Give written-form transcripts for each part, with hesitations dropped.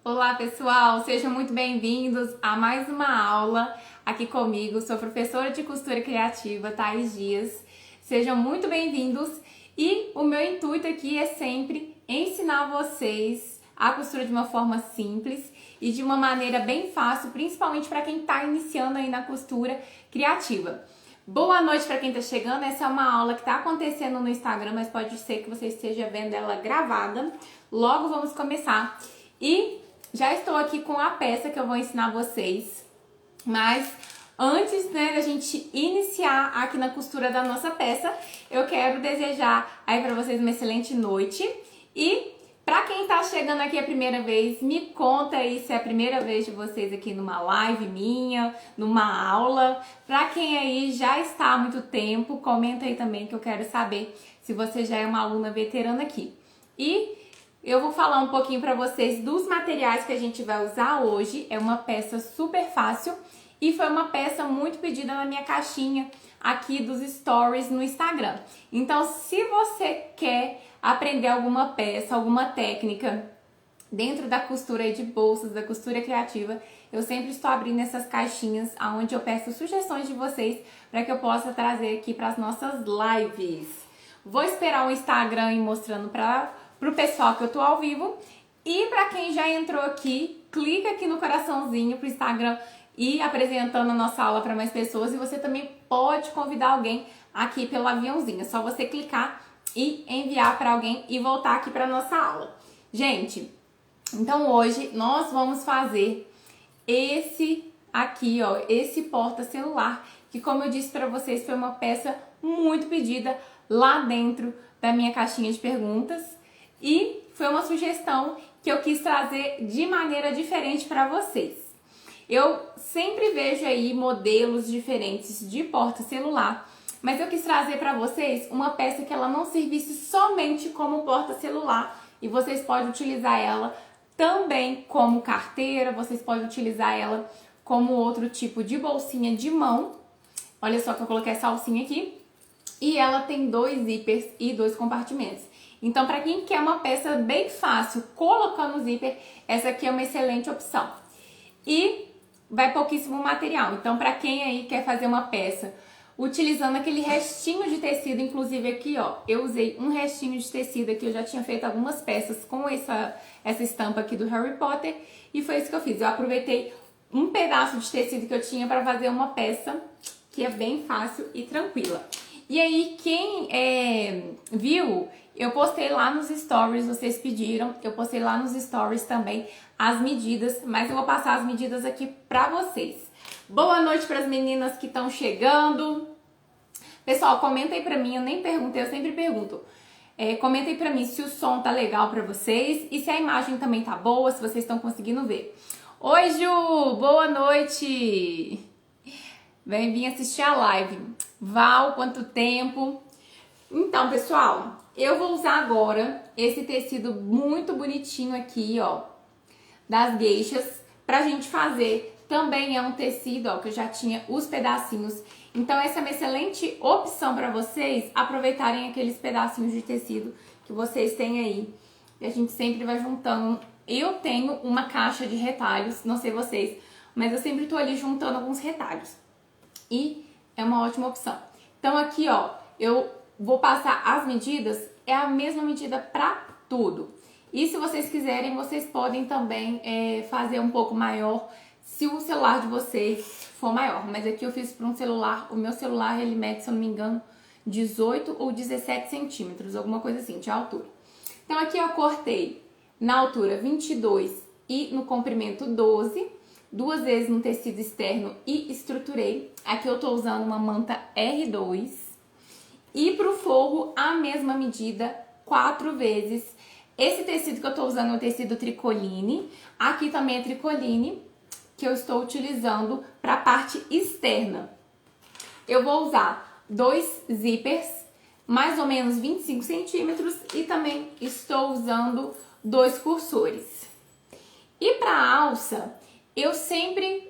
Olá pessoal, sejam muito bem-vindos a mais uma aula aqui comigo. Sou professora de costura criativa, Thaís Dias. Sejam muito bem-vindos e o meu intuito aqui é sempre ensinar vocês a costura de uma forma simples e de uma maneira bem fácil, principalmente para quem está iniciando aí na costura criativa. Boa noite para quem está chegando. Essa é uma aula que está acontecendo no Instagram, mas pode ser que você esteja vendo ela gravada. Logo vamos começar. E já estou aqui com a peça que eu vou ensinar vocês, mas antes, da gente iniciar aqui na costura da nossa peça, eu quero desejar aí para vocês uma excelente noite. E para quem tá chegando aqui a primeira vez, me conta aí se é a primeira vez de vocês aqui numa live minha, numa aula. Para quem aí já está há muito tempo, comenta aí também que eu quero saber se você já é uma aluna veterana aqui. E eu vou falar um pouquinho para vocês dos materiais que a gente vai usar hoje. É uma peça super fácil e foi uma peça muito pedida na minha caixinha aqui dos stories no Instagram. Então, se você quer aprender alguma peça, alguma técnica dentro da costura aí de bolsas, da costura criativa, eu sempre estou abrindo essas caixinhas onde eu peço sugestões de vocês para que eu possa trazer aqui para as nossas lives. Vou esperar o Instagram ir mostrando para o pessoal que eu tô ao vivo. E para quem já entrou aqui, clica aqui no coraçãozinho pro Instagram e apresentando a nossa aula para mais pessoas. E você também pode convidar alguém aqui pelo aviãozinho. É só você clicar e enviar para alguém e voltar aqui para nossa aula. Gente, então hoje nós vamos fazer esse aqui, ó, esse porta-celular, que como eu disse para vocês, foi uma peça muito pedida lá dentro da minha caixinha de perguntas. E foi uma sugestão que eu quis trazer de maneira diferente para vocês. Eu sempre vejo aí modelos diferentes de porta-celular, mas eu quis trazer para vocês uma peça que ela não servisse somente como porta-celular e vocês podem utilizar ela também como carteira, vocês podem utilizar ela como outro tipo de bolsinha de mão. Olha só que eu coloquei essa alcinha aqui e ela tem 2 zíperes e 2 compartimentos. Então, para quem quer uma peça bem fácil, colocando zíper, essa aqui é uma excelente opção. E vai pouquíssimo material. Então, para quem aí quer fazer uma peça utilizando aquele restinho de tecido, inclusive aqui, ó, eu usei um restinho de tecido aqui, eu já tinha feito algumas peças com essa estampa aqui do Harry Potter, e foi isso que eu fiz. Eu aproveitei um pedaço de tecido que eu tinha para fazer uma peça que é bem fácil e tranquila. E aí, quem viu, eu postei lá nos stories, vocês pediram, eu postei lá nos stories também as medidas, mas eu vou passar as medidas aqui pra vocês. Boa noite para as meninas que estão chegando. Pessoal, comenta aí pra mim, eu nem perguntei, eu sempre pergunto. Comenta aí pra mim se o som tá legal pra vocês e se a imagem também tá boa, se vocês estão conseguindo ver. Oi, Ju, boa noite! Vem vir assistir a live. Val, quanto tempo! Então, pessoal, eu vou usar agora esse tecido muito bonitinho aqui, ó, das Geixas, pra gente fazer. Também é um tecido, ó, que eu já tinha os pedacinhos. Então, essa é uma excelente opção pra vocês aproveitarem aqueles pedacinhos de tecido que vocês têm aí. E a gente sempre vai juntando. Eu tenho uma caixa de retalhos, não sei vocês, mas eu sempre tô ali juntando alguns retalhos. E é uma ótima opção. Então, aqui, ó, eu vou passar as medidas, é a mesma medida para tudo. E se vocês quiserem, vocês podem também fazer um pouco maior, se o celular de vocês for maior. Mas aqui eu fiz para um celular, o meu celular ele mede, se eu não me engano, 18 ou 17 centímetros, alguma coisa assim, de altura. Então aqui eu cortei na altura 22 e no comprimento 12, 2 vezes no tecido externo e estruturei. Aqui eu tô usando uma manta R2. E pro forro, a mesma medida, 4 vezes. Esse tecido que eu tô usando é o tecido tricoline. Aqui também é tricoline, que eu estou utilizando para a parte externa. Eu vou usar 2 zippers, mais ou menos 25 centímetros. E também estou usando 2 cursores. E para a alça, eu sempre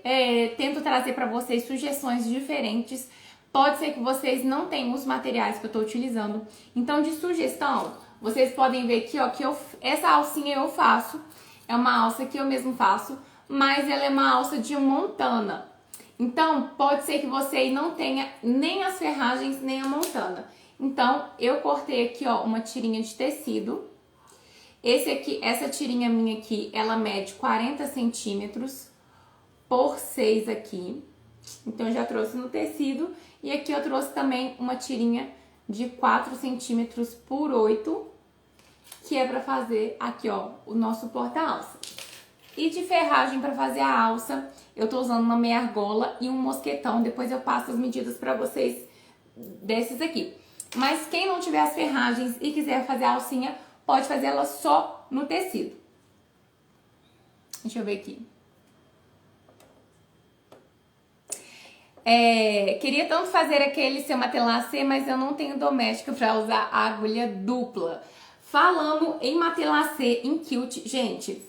tento trazer para vocês sugestões diferentes. Pode ser que vocês não tenham os materiais que eu estou utilizando. Então, de sugestão, vocês podem ver aqui, ó, que essa alcinha eu faço é uma alça que eu mesmo faço, mas ela é uma alça de montana. Então, pode ser que você aí não tenha nem as ferragens, nem a montana. Então, eu cortei aqui, ó, uma tirinha de tecido. Essa tirinha minha aqui, ela mede 40 centímetros por 6 aqui. Então, eu já trouxe no tecido. E aqui eu trouxe também uma tirinha de 4 centímetros por 8, que é pra fazer aqui, ó, o nosso porta-alça. E de ferragem pra fazer a alça, eu tô usando uma meia argola e um mosquetão. Depois eu passo as medidas pra vocês desses aqui. Mas quem não tiver as ferragens e quiser fazer a alcinha, pode fazer ela só no tecido. Deixa eu ver aqui. Queria tanto fazer aquele seu matelacê, mas eu não tenho doméstica para usar a agulha dupla. Falando em matelacê, em quilt, gente,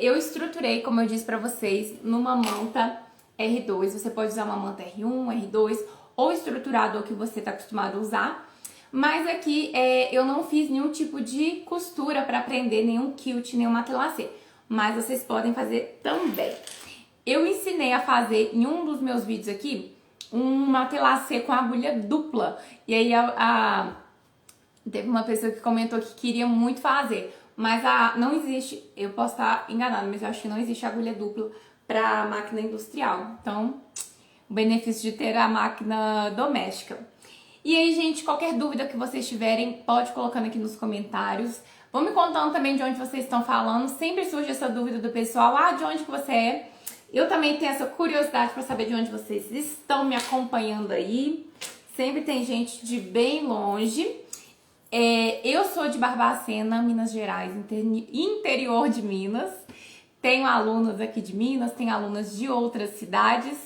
eu estruturei, como eu disse para vocês, numa manta R2. Você pode usar uma manta R1, R2 ou estruturador que você está acostumado a usar. Mas aqui eu não fiz nenhum tipo de costura para prender nenhum quilt, nenhum matelacê. Mas vocês podem fazer também. Eu ensinei a fazer em um dos meus vídeos aqui um matelacê com agulha dupla. E aí teve uma pessoa que comentou que queria muito fazer. Mas não existe, eu posso estar enganada, mas eu acho que não existe agulha dupla para máquina industrial. Então, o benefício de ter a máquina doméstica. E aí, gente, qualquer dúvida que vocês tiverem, pode colocando aqui nos comentários. Vão me contando também de onde vocês estão falando. Sempre surge essa dúvida do pessoal, de onde que você é? Eu também tenho essa curiosidade para saber de onde vocês estão me acompanhando aí. Sempre tem gente de bem longe. Eu sou de Barbacena, Minas Gerais, interior de Minas. Tenho alunas aqui de Minas, tenho alunas de outras cidades.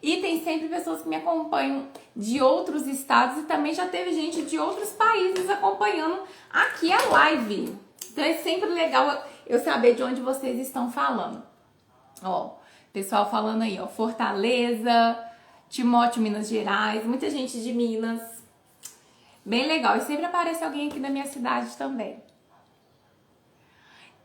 E tem sempre pessoas que me acompanham de outros estados e também já teve gente de outros países acompanhando aqui a live. Então é sempre legal eu saber de onde vocês estão falando. Ó, pessoal falando aí, ó, Fortaleza, Timóteo, Minas Gerais, muita gente de Minas. Bem legal. E sempre aparece alguém aqui da minha cidade também.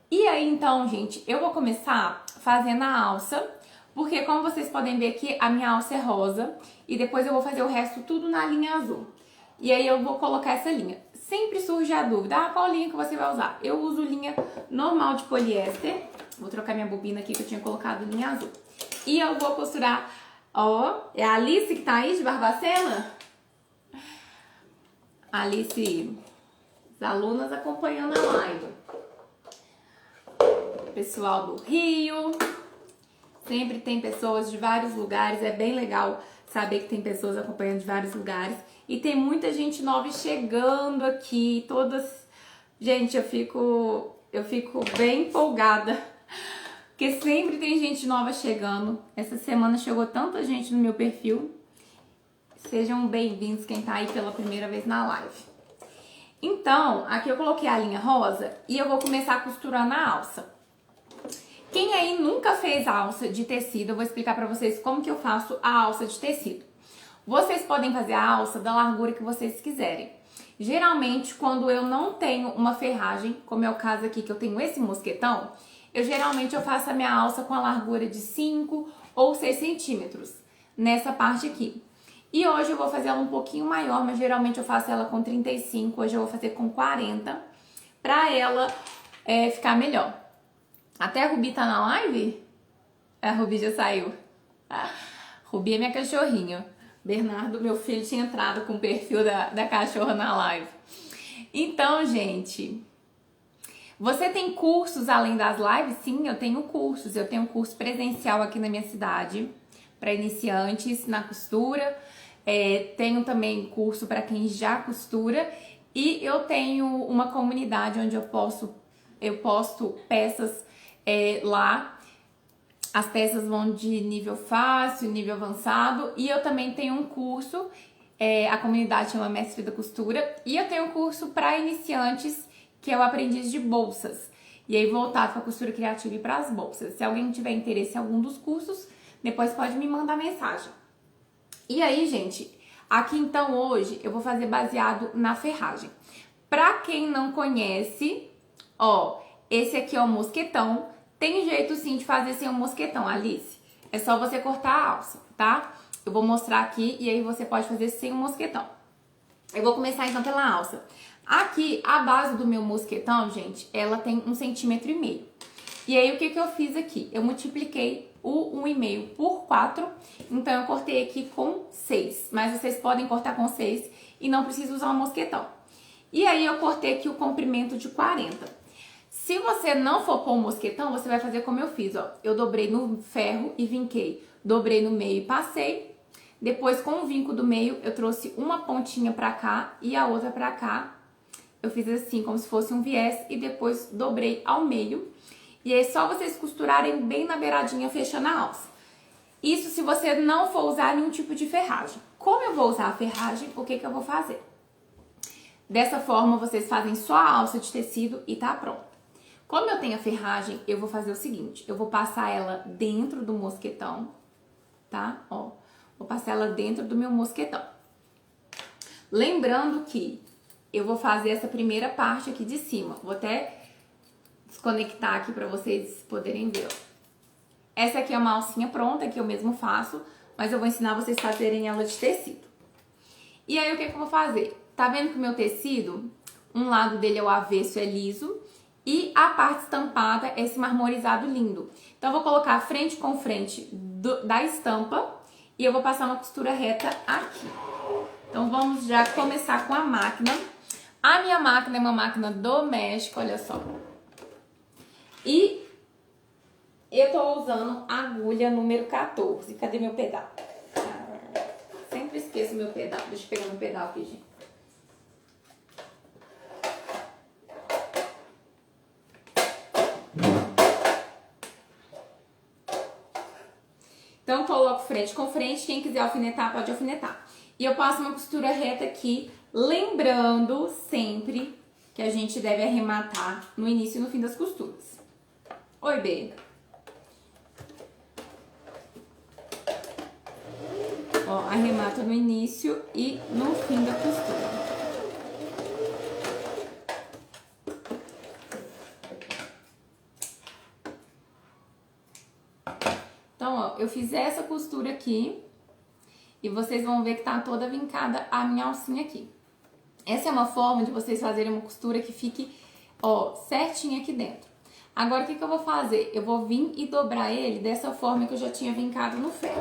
E aí, então, gente, eu vou começar fazendo a alça. Porque, como vocês podem ver aqui, a minha alça é rosa. E depois eu vou fazer o resto tudo na linha azul. E aí eu vou colocar essa linha. Sempre surge a dúvida, qual linha que você vai usar? Eu uso linha normal de poliéster. Vou trocar minha bobina aqui que eu tinha colocado linha azul. E eu vou costurar, ó, é a Alice que tá aí de Barbacena? Alice, as alunas acompanhando a live. Pessoal do Rio. Sempre tem pessoas de vários lugares, é bem legal saber que tem pessoas acompanhando de vários lugares. E tem muita gente nova chegando aqui, todas... Gente, eu fico bem empolgada, porque sempre tem gente nova chegando. Essa semana chegou tanta gente no meu perfil. Sejam bem-vindos quem tá aí pela primeira vez na live. Então, aqui eu coloquei a linha rosa e eu vou começar a costurar na alça. Quem aí nunca fez alça de tecido, eu vou explicar pra vocês como que eu faço a alça de tecido. Vocês podem fazer a alça da largura que vocês quiserem. Geralmente, quando eu não tenho uma ferragem, como é o caso aqui que eu tenho esse mosquetão, eu faço a minha alça com a largura de 5 ou 6 centímetros, nessa parte aqui. E hoje eu vou fazer ela um pouquinho maior, mas geralmente eu faço ela com 35, hoje eu vou fazer com 40, pra ela ficar melhor. Até a Rubi tá na live? A Rubi já saiu. Rubi é minha cachorrinha. Bernardo, meu filho, tinha entrado com o perfil da cachorra na live. Então, gente, você tem cursos além das lives? Sim, eu tenho cursos. Eu tenho um curso presencial aqui na minha cidade para iniciantes na costura. Tenho também curso para quem já costura. E eu tenho uma comunidade onde eu posto peças lá. As peças vão de nível fácil, nível avançado. E eu também tenho um curso, a comunidade chama Mestre da Costura. E eu tenho um curso para iniciantes, que é o Aprendiz de Bolsas. E aí voltado para costura criativa e para as bolsas. Se alguém tiver interesse em algum dos cursos, depois pode me mandar mensagem. E aí, gente, aqui então hoje eu vou fazer baseado na ferragem. Pra quem não conhece, ó, esse aqui é o mosquetão. Tem jeito sim de fazer sem um mosquetão, Alice. É só você cortar a alça, tá? Eu vou mostrar aqui e aí você pode fazer sem um mosquetão. Eu vou começar então pela alça. Aqui, a base do meu mosquetão, gente, ela tem 1,5 cm. E aí, o que eu fiz aqui? Eu multipliquei o 1,5 por 4, então eu cortei aqui com 6. Mas vocês podem cortar com 6 e não precisa usar um mosquetão. E aí, eu cortei aqui o comprimento de 40. Se você não for pôr um mosquetão, você vai fazer como eu fiz, ó. Eu dobrei no ferro e vinquei. Dobrei no meio e passei. Depois, com o vinco do meio, eu trouxe uma pontinha pra cá e a outra pra cá. Eu fiz assim, como se fosse um viés, e depois dobrei ao meio. E aí, é só vocês costurarem bem na beiradinha, fechando a alça. Isso se você não for usar nenhum tipo de ferragem. Como eu vou usar a ferragem, o que eu vou fazer? Dessa forma, vocês fazem só a alça de tecido e tá pronto. Como eu tenho a ferragem, eu vou fazer o seguinte. Eu vou passar ela dentro do mosquetão, tá? Ó, vou passar ela dentro do meu mosquetão. Lembrando que eu vou fazer essa primeira parte aqui de cima. Vou até desconectar aqui pra vocês poderem ver, ó. Essa aqui é uma alcinha pronta que eu mesmo faço, mas eu vou ensinar vocês a fazerem ela de tecido. E aí, o que eu vou fazer? Tá vendo que o meu tecido, um lado dele é o avesso, é liso, e a parte estampada é esse marmorizado lindo. Então, eu vou colocar frente com frente da estampa e eu vou passar uma costura reta aqui. Então, vamos já começar com a máquina. A minha máquina é uma máquina doméstica, olha só. E eu tô usando a agulha número 14. Cadê meu pedal? Sempre esqueço meu pedal. Deixa eu pegar meu pedal aqui, gente. Então, coloco frente com frente. Quem quiser alfinetar, pode alfinetar. E eu passo uma costura reta aqui, lembrando sempre que a gente deve arrematar no início e no fim das costuras. Oi, B. Ó, arremato no início e no fim da costura. Então, ó, eu fiz essa costura aqui e vocês vão ver que tá toda vincada a minha alcinha aqui. Essa é uma forma de vocês fazerem uma costura que fique, ó, certinha aqui dentro. Agora, o que eu vou fazer? Eu vou vir e dobrar ele dessa forma que eu já tinha vincado no ferro.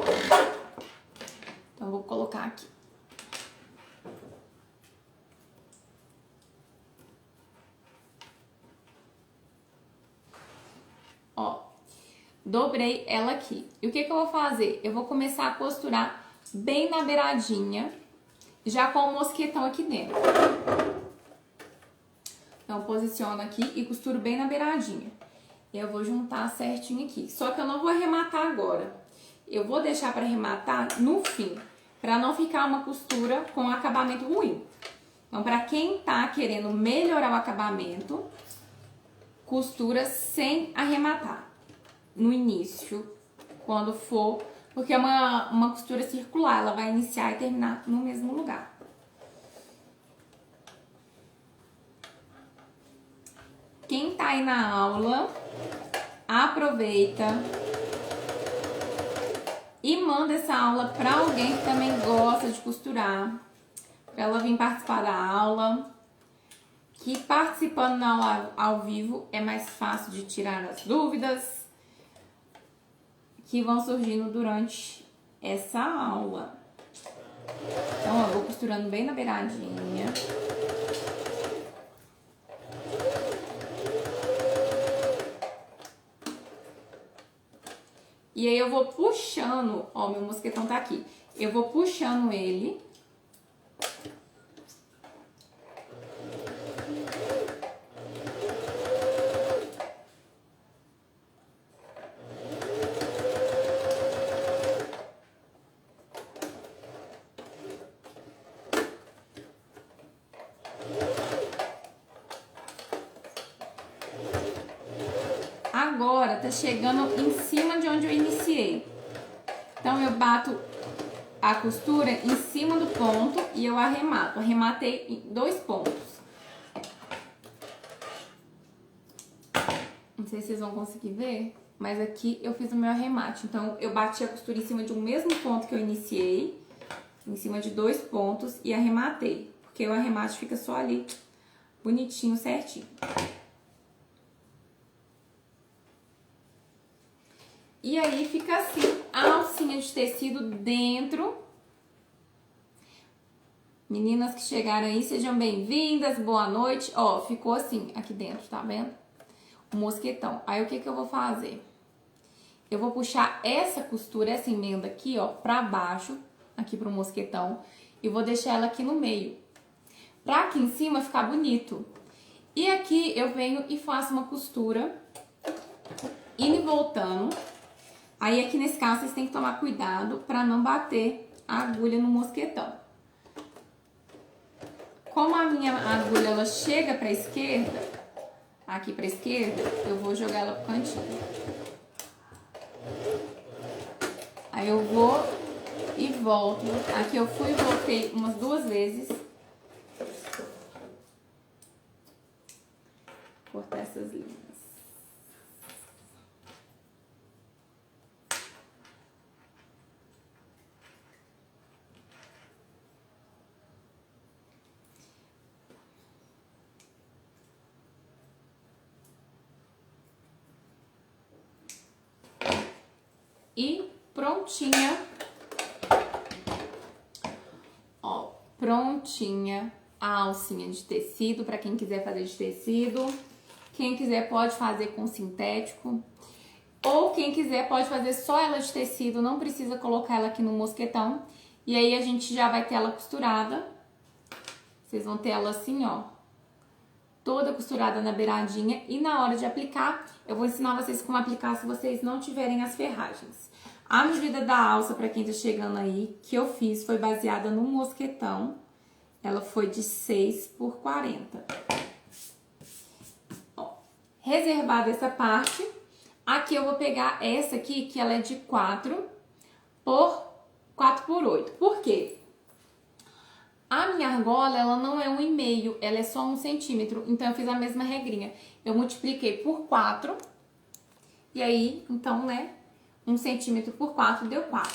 Então, eu vou colocar aqui. Ó, dobrei ela aqui. E o que eu vou fazer? Eu vou começar a costurar bem na beiradinha, já com o mosquetão aqui dentro. Então, posiciono aqui e costuro bem na beiradinha. Eu vou juntar certinho aqui. Só que eu não vou arrematar agora. Eu vou deixar para arrematar no fim, para não ficar uma costura com acabamento ruim. Então, para quem tá querendo melhorar o acabamento, costura sem arrematar no início, quando for, porque é uma costura circular, ela vai iniciar e terminar no mesmo lugar. Quem tá aí na aula, aproveita e manda essa aula para alguém que também gosta de costurar, para ela vir participar da aula, que participando na aula ao vivo é mais fácil de tirar as dúvidas que vão surgindo durante essa aula. Então, eu vou costurando bem na beiradinha. E aí eu vou puxando, ó, meu mosquetão tá aqui. Eu vou puxando ele. Agora tá chegando em cima de onde eu iniciei. Então, eu bato a costura em cima do ponto e eu arremato. Arrematei em 2 pontos. Não sei se vocês vão conseguir ver, mas aqui eu fiz o meu arremate. Então, eu bati a costura em cima de um mesmo ponto que eu iniciei, em cima de 2 pontos e arrematei. Porque o arremate fica só ali, bonitinho, certinho. E aí fica assim, a alcinha de tecido dentro. Meninas que chegaram aí, sejam bem-vindas, boa noite. Ó, ficou assim aqui dentro, tá vendo? O mosquetão. Aí o que que eu vou fazer? Eu vou puxar essa costura, essa emenda aqui, ó, pra baixo, aqui pro mosquetão, e vou deixar ela aqui no meio, pra aqui em cima ficar bonito. E aqui eu venho e faço uma costura, indo e voltando. Aí aqui nesse caso vocês têm que tomar cuidado pra não bater a agulha no mosquetão. Como a minha agulha ela chega pra esquerda, aqui pra esquerda, eu vou jogar ela pro cantinho. Aí eu vou e volto. Aqui eu fui e voltei umas 2 vezes. Cortar essas linhas. E prontinha. Ó, prontinha a alcinha de tecido, para quem quiser fazer de tecido. Quem quiser pode fazer com sintético. Ou quem quiser pode fazer só ela de tecido, não precisa colocar ela aqui no mosquetão. E aí a gente já vai ter ela costurada. Vocês vão ter ela assim, ó, toda costurada na beiradinha. E na hora de aplicar, eu vou ensinar vocês como aplicar se vocês não tiverem as ferragens. A medida da alça, pra quem tá chegando aí, que eu fiz, foi baseada no mosquetão. Ela foi de 6 por 40. Ó, reservada essa parte, aqui eu vou pegar essa aqui, que ela é de 4 por 8. Por quê? A minha argola, ela não é 1,5, ela é só 1 centímetro. Então, eu fiz a mesma regrinha. Eu multipliquei por 4. E aí, então, né, 1 centímetro por 4 deu 4.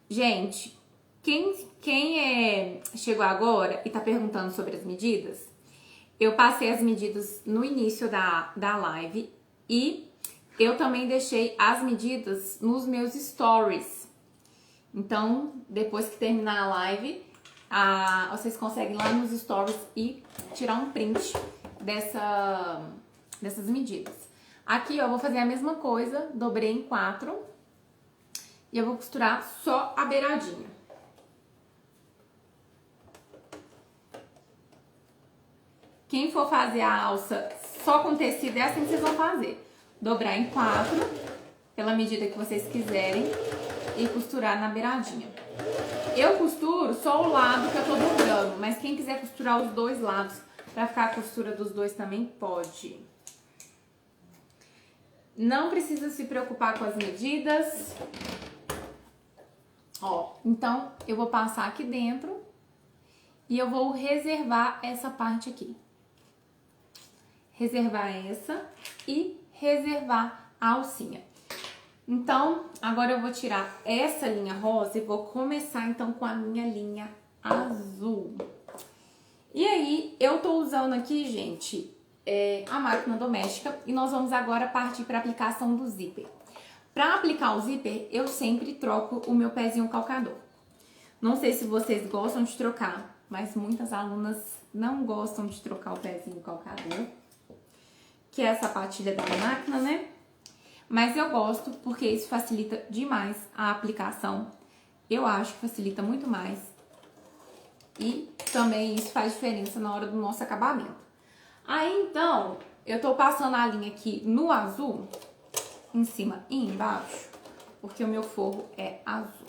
Gente, quem chegou agora e tá perguntando sobre as medidas, eu passei as medidas no início da live e eu também deixei as medidas nos meus stories. Então, depois que terminar a live, vocês conseguem lá nos stories e tirar um print dessas medidas. Aqui, ó, eu vou fazer a mesma coisa, dobrei em 4 e eu vou costurar só a beiradinha. Quem for fazer a alça só com tecido, é assim que vocês vão fazer. Dobrar em 4, pela medida que vocês quiserem, e costurar na beiradinha. Eu costuro só o lado que eu tô dobrando, mas quem quiser costurar os 2 lados pra ficar a costura dos 2 também pode. Não precisa se preocupar com as medidas. Ó, então eu vou passar aqui dentro e eu vou reservar essa parte aqui. Reservar essa e reservar a alcinha. Então, agora eu vou tirar essa linha rosa e vou começar então com a minha linha azul. E aí, eu tô usando aqui, gente, a máquina doméstica e nós vamos agora partir para a aplicação do zíper. Para aplicar o zíper, eu sempre troco o meu pezinho calcador. Não sei se vocês gostam de trocar, mas muitas alunas não gostam de trocar o pezinho calcador, que é essa patilha da máquina, né? Mas eu gosto porque isso facilita demais a aplicação. Eu acho que facilita muito mais. E também isso faz diferença na hora do nosso acabamento. Aí, então, eu tô passando a linha aqui no azul, em cima e embaixo, porque o meu forro é azul.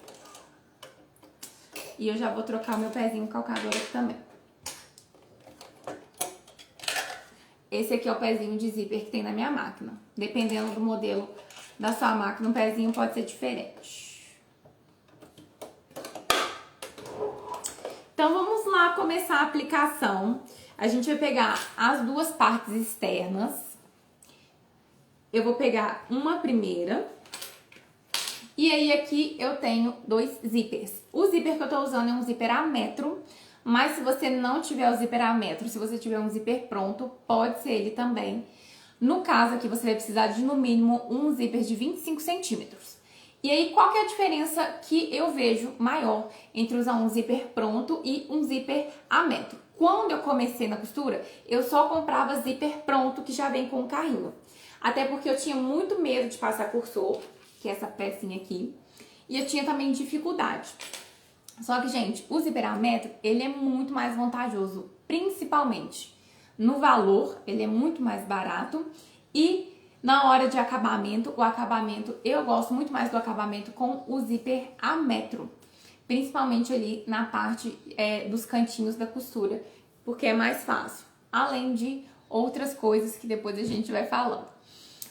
E eu já vou trocar o meu pezinho calcador aqui também. Esse aqui é o pezinho de zíper que tem na minha máquina. Dependendo do modelo da sua máquina, o pezinho pode ser diferente. Então, vamos lá começar a aplicação. A gente vai pegar as 2 partes externas eu vou pegar uma primeira. E aí aqui eu tenho 2 zippers. O zíper que eu tô usando é um zíper a metro, mas se você não tiver o zíper a metro, se você tiver um zíper pronto, pode ser ele também. No caso aqui você vai precisar de no mínimo um zíper de 25 centímetros. E aí qual que é a diferença que eu vejo maior entre usar um zíper pronto e um zíper a metro? Quando eu comecei na costura, eu só comprava zíper pronto que já vem com o carrinho. Até porque eu tinha muito medo de passar cursor, que é essa pecinha aqui, e eu tinha também dificuldade. Só que, gente, o zíper a metro, ele é muito mais vantajoso, principalmente no valor, ele é muito mais barato e na hora de acabamento, o acabamento, eu gosto muito mais do acabamento com o zíper a metro, principalmente ali na parte dos cantinhos da costura, porque é mais fácil, além de outras coisas que depois a gente vai falando.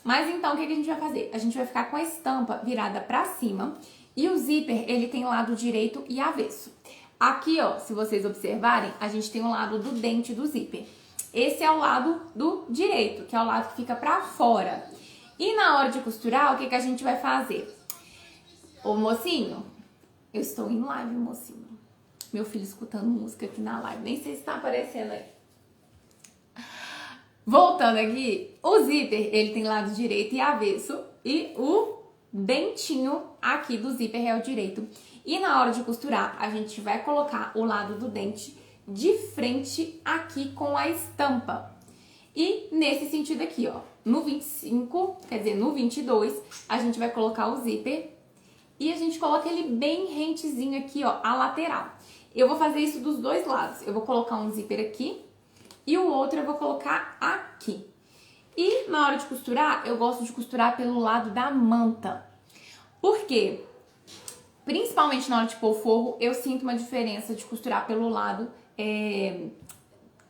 Mas então, o que a gente vai fazer? A gente vai ficar com a estampa virada pra cima e o zíper, ele tem lado direito e avesso. Aqui, ó, se vocês observarem, a gente tem o lado do dente do zíper. Esse é o lado do direito, que é o lado que fica pra fora. E na hora de costurar, o que a gente vai fazer? Ô, mocinho, eu estou em live, mocinho. Meu filho escutando música aqui na live, nem sei se tá aparecendo aí. Voltando aqui, o zíper, ele tem lado direito e avesso e o dentinho aqui do zíper é o direito. E na hora de costurar, a gente vai colocar o lado do dente de frente aqui com a estampa. E nesse sentido aqui, ó, no 25, quer dizer, no 22, a gente vai colocar o zíper e a gente coloca ele bem rentezinho aqui, ó, a lateral. Eu vou fazer isso dos dois lados. Eu vou colocar um zíper aqui e o outro eu vou colocar aqui. E na hora de costurar, eu gosto de costurar pelo lado da manta. Por quê? Principalmente na hora de pôr o forro, eu sinto uma diferença de costurar pelo lado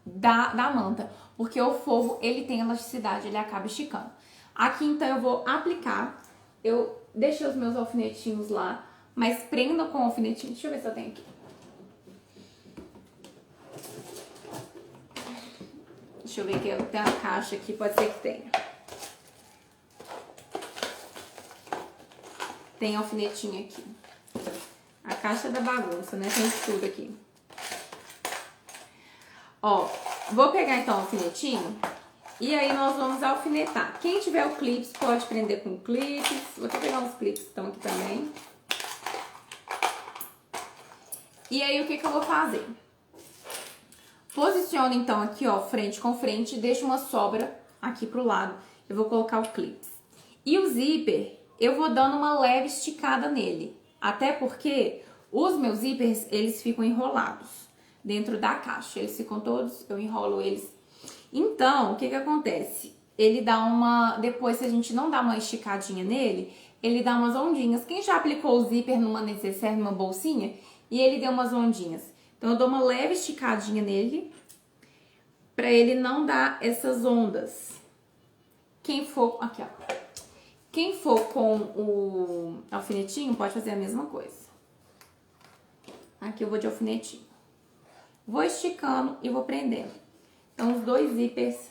da manta. Porque o forro, ele tem elasticidade, ele acaba esticando. Aqui, então, eu vou aplicar. Eu deixei os meus alfinetinhos lá, mas prenda com o alfinetinho. Deixa eu ver se eu tenho aqui. Deixa eu ver que tem uma caixa aqui, pode ser que tenha. Tem alfinetinho aqui. A caixa da bagunça, né? Tem tudo aqui. Ó, vou pegar então o alfinetinho e aí nós vamos alfinetar. Quem tiver o clips pode prender com clips. Vou até pegar uns clips que estão aqui também. E aí o que eu vou fazer? Posiciono então aqui, ó, frente com frente, deixo uma sobra aqui pro lado. Eu vou colocar o clips. E o zíper, eu vou dando uma leve esticada nele. Até porque os meus zíperes, eles ficam enrolados dentro da caixa. Eles ficam todos, eu enrolo eles. Então, o que acontece? Ele dá uma... Depois, se a gente não dá uma esticadinha nele, ele dá umas ondinhas. Quem já aplicou o zíper numa necessaire, numa bolsinha, e ele deu umas ondinhas? Então, eu dou uma leve esticadinha nele, pra ele não dar essas ondas. Quem for... Aqui, ó. Quem for com o alfinetinho, pode fazer a mesma coisa. Aqui eu vou de alfinetinho. Vou esticando e vou prendendo. Então, os dois zíperes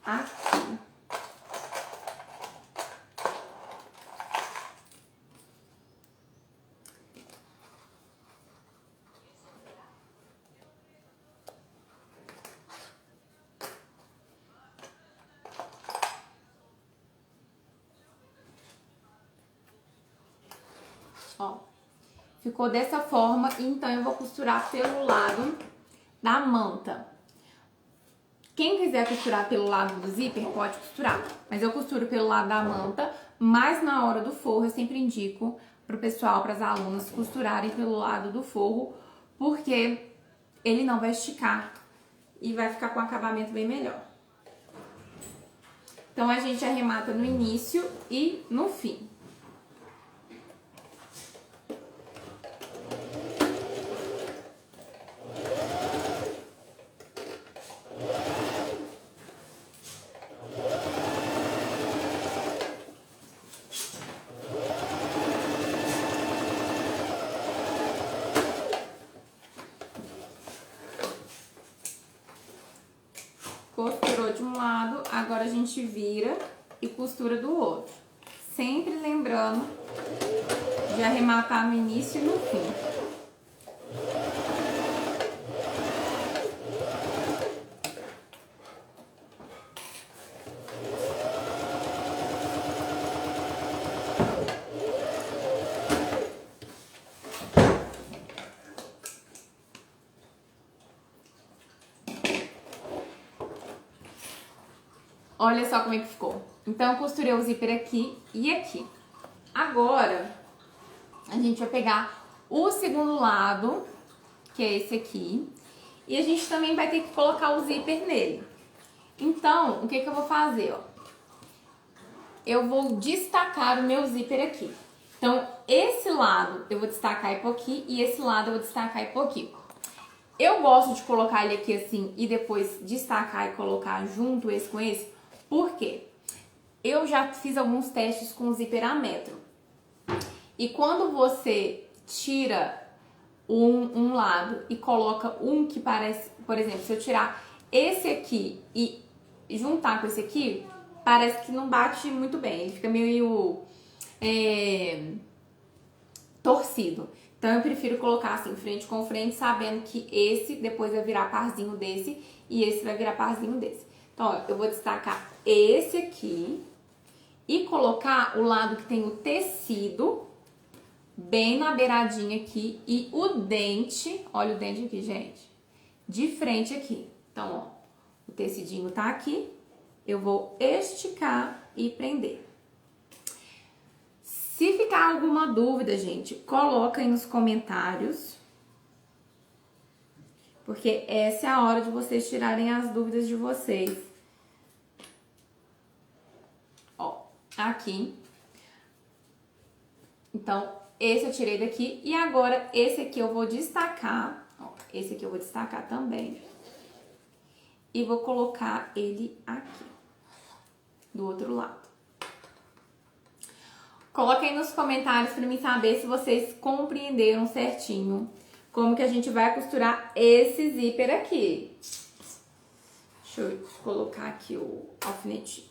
aqui. Ó, ficou dessa forma, então eu vou costurar pelo lado da manta. Quem quiser costurar pelo lado do zíper, pode costurar, mas eu costuro pelo lado da manta, mas na hora do forro eu sempre indico pro pessoal, pras alunas, costurarem pelo lado do forro, porque ele não vai esticar e vai ficar com um acabamento bem melhor. Então a gente arremata no início e no fim. Costurou de um lado, agora a gente vira e costura do outro. Sempre lembrando de arrematar no início e no fim. Olha só como é que ficou. Então, eu costurei o zíper aqui e aqui. Agora, a gente vai pegar o segundo lado, que é esse aqui. E a gente também vai ter que colocar o zíper nele. Então, o que que eu vou fazer, ó? Eu vou destacar o meu zíper aqui. Então, esse lado eu vou destacar e pôr aqui e esse lado eu vou destacar e pôr aqui. Eu gosto de colocar ele aqui assim e depois destacar e colocar junto esse com esse. Por quê? Eu já fiz alguns testes com zíper a metro. E quando você tira um lado e coloca um que parece... Por exemplo, se eu tirar esse aqui e juntar com esse aqui, parece que não bate muito bem. Ele fica meio torcido. Então, eu prefiro colocar assim, frente com frente, sabendo que esse depois vai virar parzinho desse e esse vai virar parzinho desse. Então, ó, eu vou destacar esse aqui e colocar o lado que tem o tecido bem na beiradinha aqui e o dente, olha o dente aqui, gente, de frente aqui. Então, ó, o tecidinho tá aqui, eu vou esticar e prender. Se ficar alguma dúvida, gente, coloca aí nos comentários, porque essa é a hora de vocês tirarem as dúvidas de vocês. Ó, aqui. Então, esse eu tirei daqui e agora esse aqui eu vou destacar, ó, esse aqui eu vou destacar também. E vou colocar ele aqui, do outro lado. Coloca aí nos comentários para mim saber se vocês compreenderam certinho como que a gente vai costurar esse zíper aqui. Deixa eu colocar aqui o alfinetinho.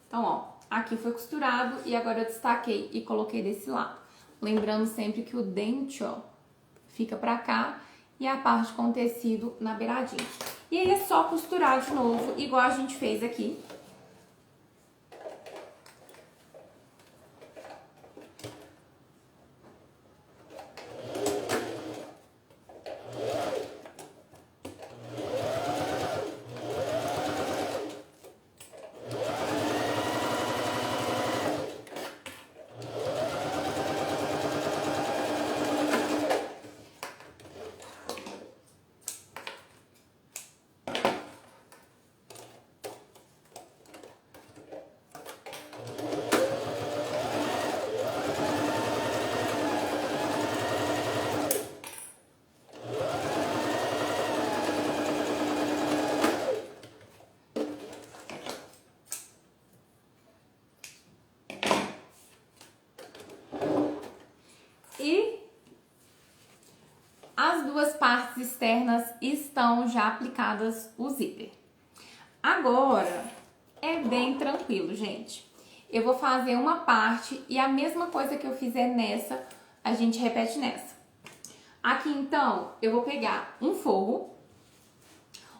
Então, ó, aqui foi costurado e agora eu destaquei e coloquei desse lado. Lembrando sempre que o dente, ó, fica pra cá e a parte com tecido na beiradinha. E aí é só costurar de novo, igual a gente fez aqui. E as duas partes externas estão já aplicadas o zíper. Agora, é bem tranquilo, gente. Eu vou fazer uma parte e a mesma coisa que eu fizer nessa, a gente repete nessa. Aqui, então, eu vou pegar um forro.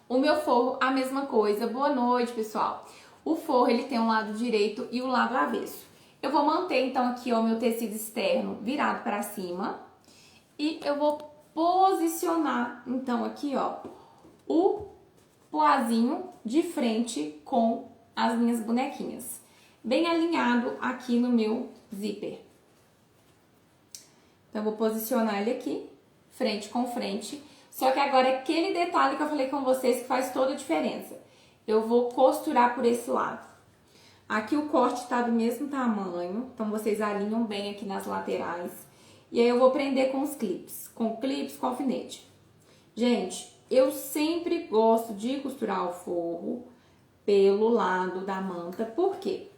O meu forro, a mesma coisa. Boa noite, pessoal. O forro, ele tem um lado direito e o lado avesso. Eu vou manter, então, aqui, ó, o meu tecido externo virado para cima. E eu vou posicionar, então, aqui, ó, o poazinho de frente com as minhas bonequinhas. Bem alinhado aqui no meu zíper. Então, eu vou posicionar ele aqui, frente com frente. Só que agora, aquele detalhe que eu falei com vocês que faz toda a diferença. Eu vou costurar por esse lado. Aqui o corte tá do mesmo tamanho, então vocês alinham bem aqui nas laterais. E aí eu vou prender com os clips, com alfinete. Gente, eu sempre gosto de costurar o forro pelo lado da manta, por quê?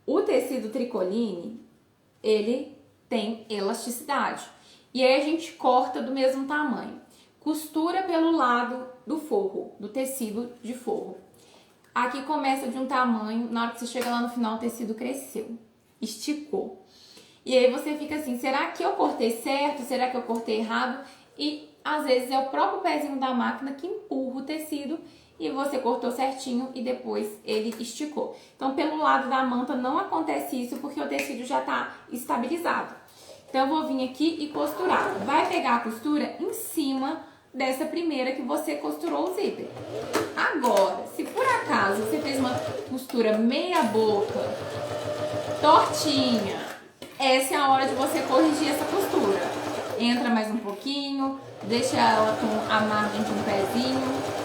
O tecido tricoline, ele tem elasticidade. E aí a gente corta do mesmo tamanho. Costura pelo lado do forro, do tecido de forro. Aqui começa de um tamanho, na hora que você chega lá no final o tecido cresceu, esticou. E aí você fica assim, será que eu cortei certo? Será que eu cortei errado? E às vezes é o próprio pezinho da máquina que empurra o tecido e você cortou certinho e depois ele esticou. Então pelo lado da manta não acontece isso porque o tecido já está estabilizado. Então eu vou vir aqui e costurar. Vai pegar a costura em cima dessa primeira que você costurou o zíper. Agora, se por acaso você fez uma costura meia boca, tortinha, essa é a hora de você corrigir essa costura. Entra mais um pouquinho, deixa ela com a margem de um pezinho.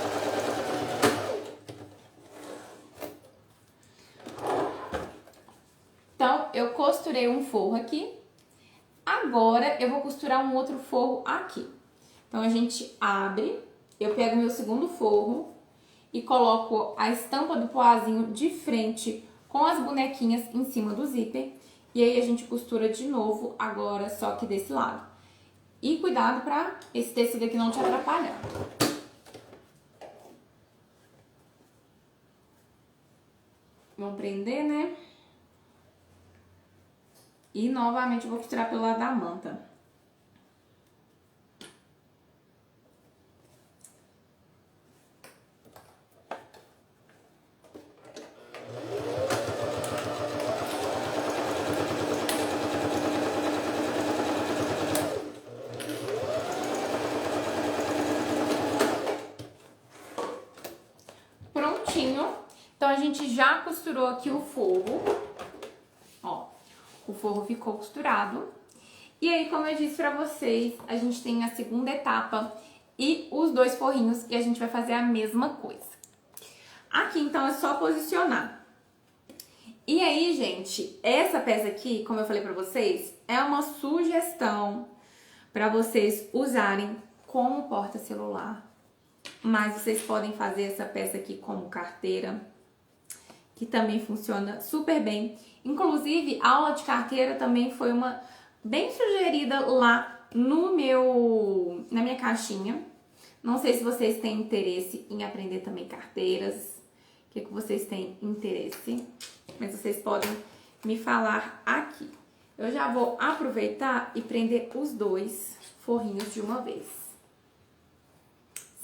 Então, eu costurei um forro aqui. Agora, eu vou costurar um outro forro aqui. Então, a gente abre, eu pego meu segundo forro e coloco a estampa do poazinho de frente com as bonequinhas em cima do zíper. E aí, a gente costura de novo, agora só que desse lado. E cuidado pra esse tecido aqui não te atrapalhar. Vamos prender, né? E novamente vou costurar pelo lado da manta. Prontinho. Então a gente já costurou aqui o forro. Ó, o forro ficou costurado. E aí, como eu disse pra vocês, a gente tem a segunda etapa e os dois forrinhos e a gente vai fazer a mesma coisa. Aqui, então, é só posicionar. E aí, gente, essa peça aqui, como eu falei pra vocês, é uma sugestão pra vocês usarem como porta-celular. Mas vocês podem fazer essa peça aqui como carteira, que também funciona super bem. Inclusive, a aula de carteira também foi uma bem sugerida lá na minha caixinha. Não sei se vocês têm interesse em aprender também carteiras. O que vocês têm interesse? Mas vocês podem me falar aqui. Eu já vou aproveitar e prender os dois forrinhos de uma vez.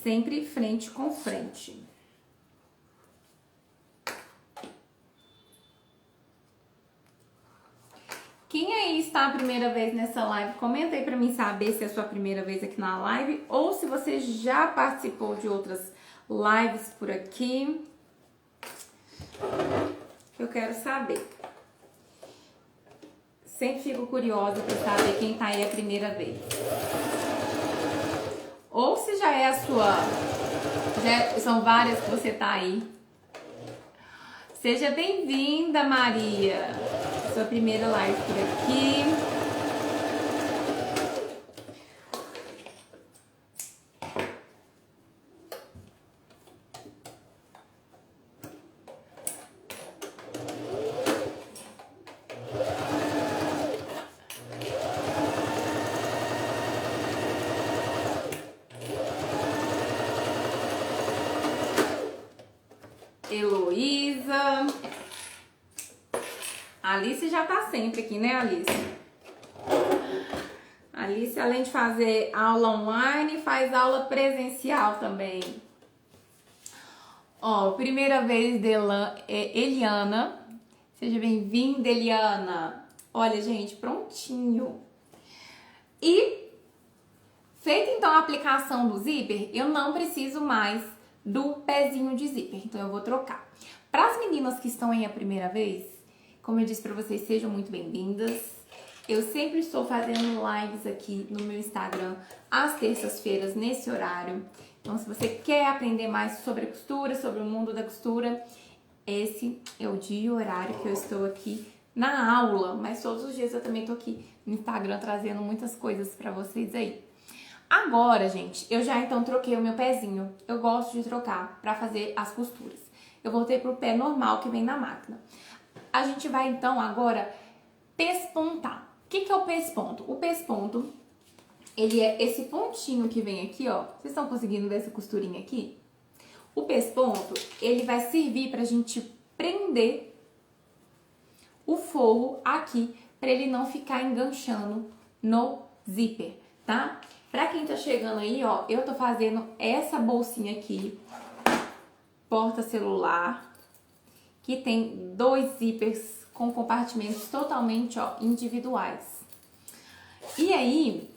Sempre frente com frente. Quem aí está a primeira vez nessa live, comenta aí pra mim saber se é a sua primeira vez aqui na live ou se você já participou de outras lives por aqui. Eu quero saber. Sempre fico curiosa pra saber quem tá aí a primeira vez. Ou se já é a sua... são várias que você tá aí. Seja bem-vinda, Maria. Sua primeira live por aqui. Heloísa. A Alice já tá sempre aqui, né, Alice? A Alice, além de fazer aula online, faz aula presencial também. Ó, primeira vez de Eliana. Seja bem-vinda, Eliana. Olha, gente, prontinho. E feita então a aplicação do zíper, eu não preciso mais do pezinho de zíper, então eu vou trocar. Para as meninas que estão aí a primeira vez, como eu disse para vocês, sejam muito bem-vindas. Eu sempre estou fazendo lives aqui no meu Instagram às terças-feiras nesse horário. Então, se você quer aprender mais sobre costura, sobre o mundo da costura, esse é o dia e horário que eu estou aqui na aula. Mas todos os dias eu também estou aqui no Instagram trazendo muitas coisas para vocês aí. Agora, gente, eu já então troquei o meu pezinho. Eu gosto de trocar para fazer as costuras. Eu voltei pro pé normal que vem na máquina. A gente vai então agora pespontar. O que é o pesponto? O pesponto ele é esse pontinho que vem aqui, ó. Vocês estão conseguindo ver essa costurinha aqui? O pesponto, ele vai servir pra gente prender o forro aqui, pra ele não ficar enganchando no zíper, tá? Pra quem tá chegando aí, ó, eu tô fazendo essa bolsinha aqui, porta-celular, que tem 2 zíperes com compartimentos totalmente, ó, individuais. E aí,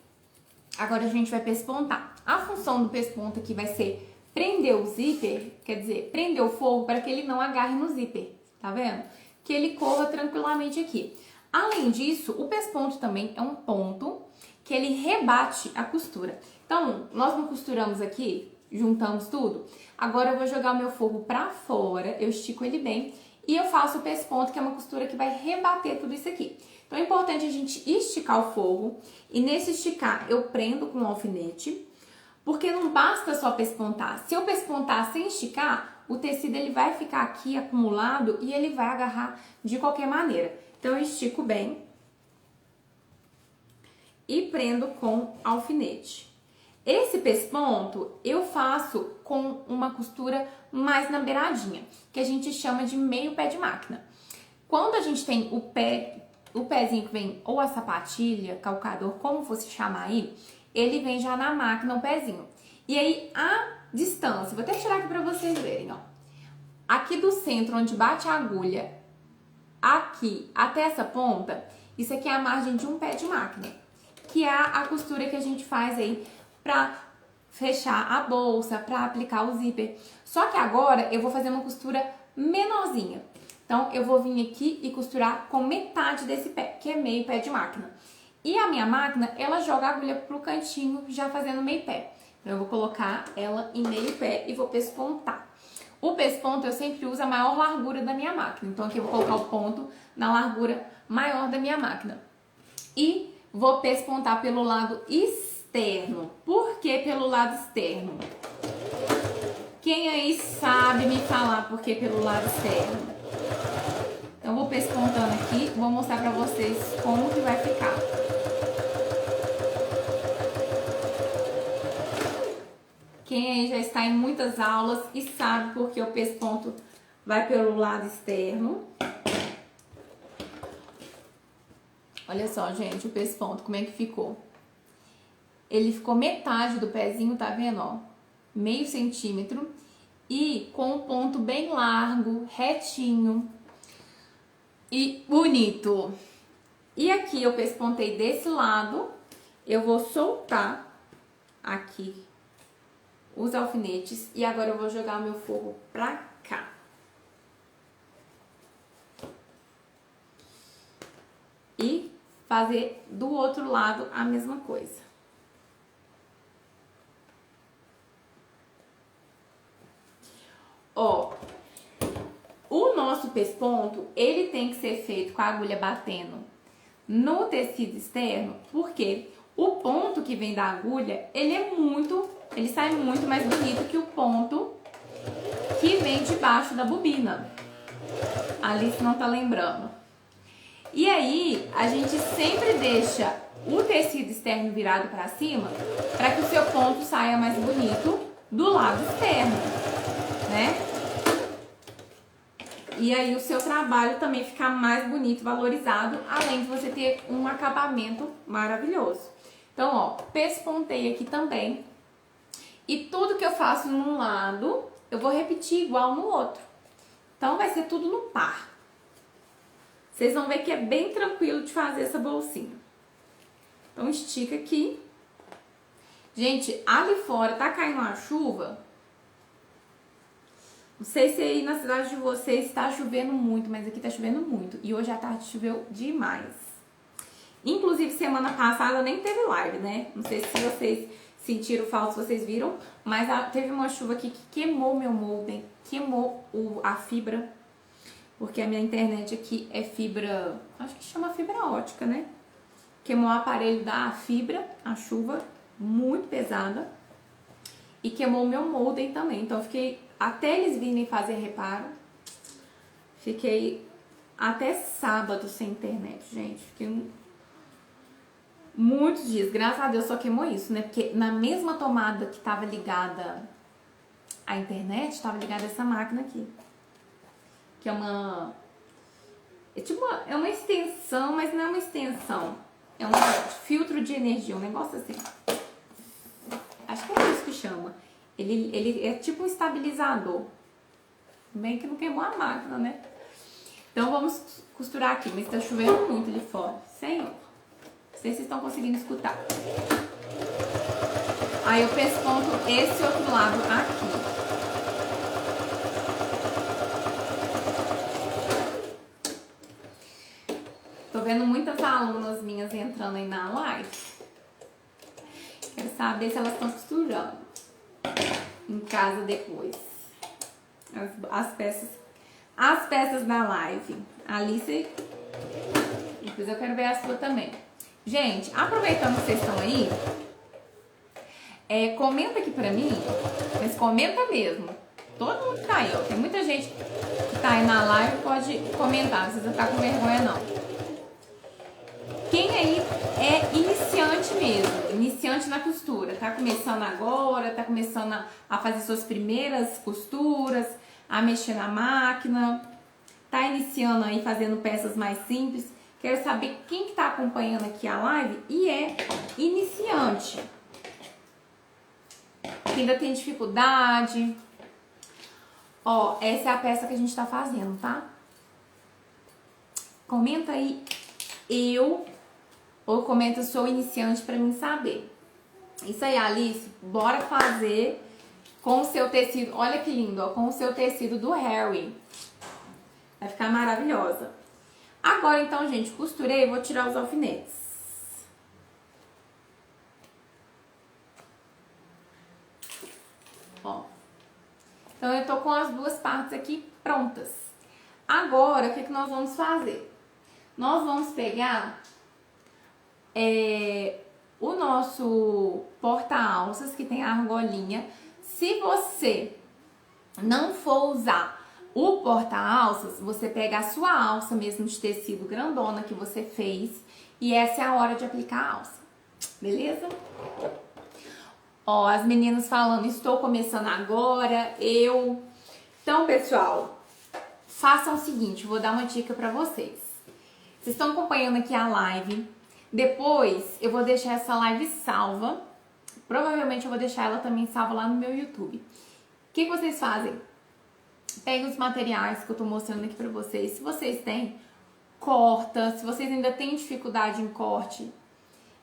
agora a gente vai pespontar. A função do pesponto aqui vai ser prender o zíper, quer dizer, prender o forro para que ele não agarre no zíper, tá vendo? Que ele corra tranquilamente aqui. Além disso, o pesponto também é um ponto que ele rebate a costura. Então, nós não costuramos aqui, juntamos tudo. Agora eu vou jogar o meu forro pra fora, eu estico ele bem e eu faço o pesponto, que é uma costura que vai rebater tudo isso aqui. Então é importante a gente esticar o forro e nesse esticar eu prendo com um alfinete, porque não basta só pespontar. Se eu pespontar sem esticar, o tecido ele vai ficar aqui acumulado e ele vai agarrar de qualquer maneira. Então eu estico bem e prendo com alfinete. Esse pesponto eu faço com uma costura mais na beiradinha, que a gente chama de meio pé de máquina. Quando a gente tem o pezinho que vem, ou a sapatilha, calcador, como você chamar aí, ele vem já na máquina, o pezinho. E aí, a distância, vou até tirar aqui pra vocês verem, ó. Aqui do centro, onde bate a agulha, aqui até essa ponta, isso aqui é a margem de um pé de máquina, que é a costura que a gente faz aí pra fechar a bolsa, pra aplicar o zíper. Só que agora eu vou fazer uma costura menorzinha. Então, eu vou vir aqui e costurar com metade desse pé, que é meio pé de máquina. E a minha máquina, ela joga a agulha pro cantinho, já fazendo meio pé. Então, eu vou colocar ela em meio pé e vou pespontar. O pesponto eu sempre uso a maior largura da minha máquina. Então, aqui eu vou colocar o ponto na largura maior da minha máquina. E vou pespontar pelo lado externo. Por que pelo lado externo? Quem aí sabe me falar por que pelo lado externo? Então, vou pespontando aqui, vou mostrar pra vocês como que vai ficar. Quem aí já está em muitas aulas e sabe por que o pesponto vai pelo lado externo. Olha só, gente, o pesponto, como é que ficou? Ele ficou metade do pezinho, tá vendo, ó? Meio centímetro. E com um ponto bem largo, retinho e bonito. E aqui eu pespontei desse lado, eu vou soltar aqui os alfinetes e agora eu vou jogar o meu forro pra cá. E fazer do outro lado a mesma coisa. Ó, o nosso pesponto, ele tem que ser feito com a agulha batendo no tecido externo, porque o ponto que vem da agulha, ele sai muito mais bonito que o ponto que vem debaixo da bobina. A Alice não tá lembrando. E aí, a gente sempre deixa o tecido externo virado para cima, para que o seu ponto saia mais bonito do lado externo, né? E aí o seu trabalho também fica mais bonito, valorizado, além de você ter um acabamento maravilhoso. Então, ó, pespontei aqui também. E tudo que eu faço num lado, eu vou repetir igual no outro. Então, vai ser tudo no par. Vocês vão ver que é bem tranquilo de fazer essa bolsinha. Então, estica aqui. Gente, ali fora tá caindo uma chuva. Não sei se aí na cidade de vocês está chovendo muito, mas aqui tá chovendo muito. E hoje à tarde choveu demais. Inclusive, semana passada nem teve live, né? Não sei se vocês sentiram falta, se vocês viram. Mas teve uma chuva aqui que queimou meu molden, queimou a fibra. Porque a minha internet aqui é fibra, acho que chama fibra ótica, né? Queimou o aparelho da fibra, a chuva, muito pesada. E queimou o meu molden também. Então, eu fiquei, até eles virem fazer reparo, fiquei até sábado sem internet, gente. Fiquei muitos dias. Graças a Deus só queimou isso, né? Porque na mesma tomada que tava ligada à internet, tava ligada essa máquina aqui. Que é uma... É tipo é uma extensão, mas não é uma extensão. É um filtro de energia, um negócio assim. Acho que é isso que chama. Ele é tipo um estabilizador. Bem que não queimou a máquina, né? Então vamos costurar aqui, mas tá chovendo muito ali fora. Senhor. Não sei se vocês estão conseguindo escutar. Aí eu pesponto esse outro lado aqui. Tô vendo muitas alunas minhas entrando aí na live. Quero saber se elas estão costurando em casa depois. As peças da live. Alice, depois eu quero ver a sua também. Gente, aproveitando que vocês estão aí, comenta aqui pra mim, mas comenta mesmo. Todo mundo que tá aí, ó. Tem muita gente que tá aí na live, pode comentar, não precisa ficar com vergonha não. Quem aí é iniciante mesmo, iniciante na costura, tá começando agora, tá começando a fazer suas primeiras costuras, a mexer na máquina, tá iniciando aí fazendo peças mais simples, quero saber quem que tá acompanhando aqui a live e é iniciante, que ainda tem dificuldade. Ó, essa é a peça que a gente tá fazendo, tá? Comenta aí ou comenta sou iniciante pra mim saber. Isso aí, Alice, bora fazer com o seu tecido, olha que lindo, ó, com o seu tecido do Harry. Vai ficar maravilhosa. Agora então, gente, costurei, vou tirar os alfinetes. Ó. Então eu tô com as duas partes aqui prontas. Agora, o que nós vamos fazer? Nós vamos pegar o nosso porta-alças, que tem a argolinha. Se você não for usar o porta-alças, você pega a sua alça mesmo de tecido grandona que você fez e essa é a hora de aplicar a alça, beleza? Ó, as meninas falando, estou começando agora, Então, pessoal, façam o seguinte, vou dar uma dica pra vocês. Vocês estão acompanhando aqui a live. Depois eu vou deixar essa live salva. Provavelmente eu vou deixar ela também salva lá no meu YouTube. O que vocês fazem? Pega os materiais que eu tô mostrando aqui pra vocês. Se vocês têm, corta. Se vocês ainda têm dificuldade em corte,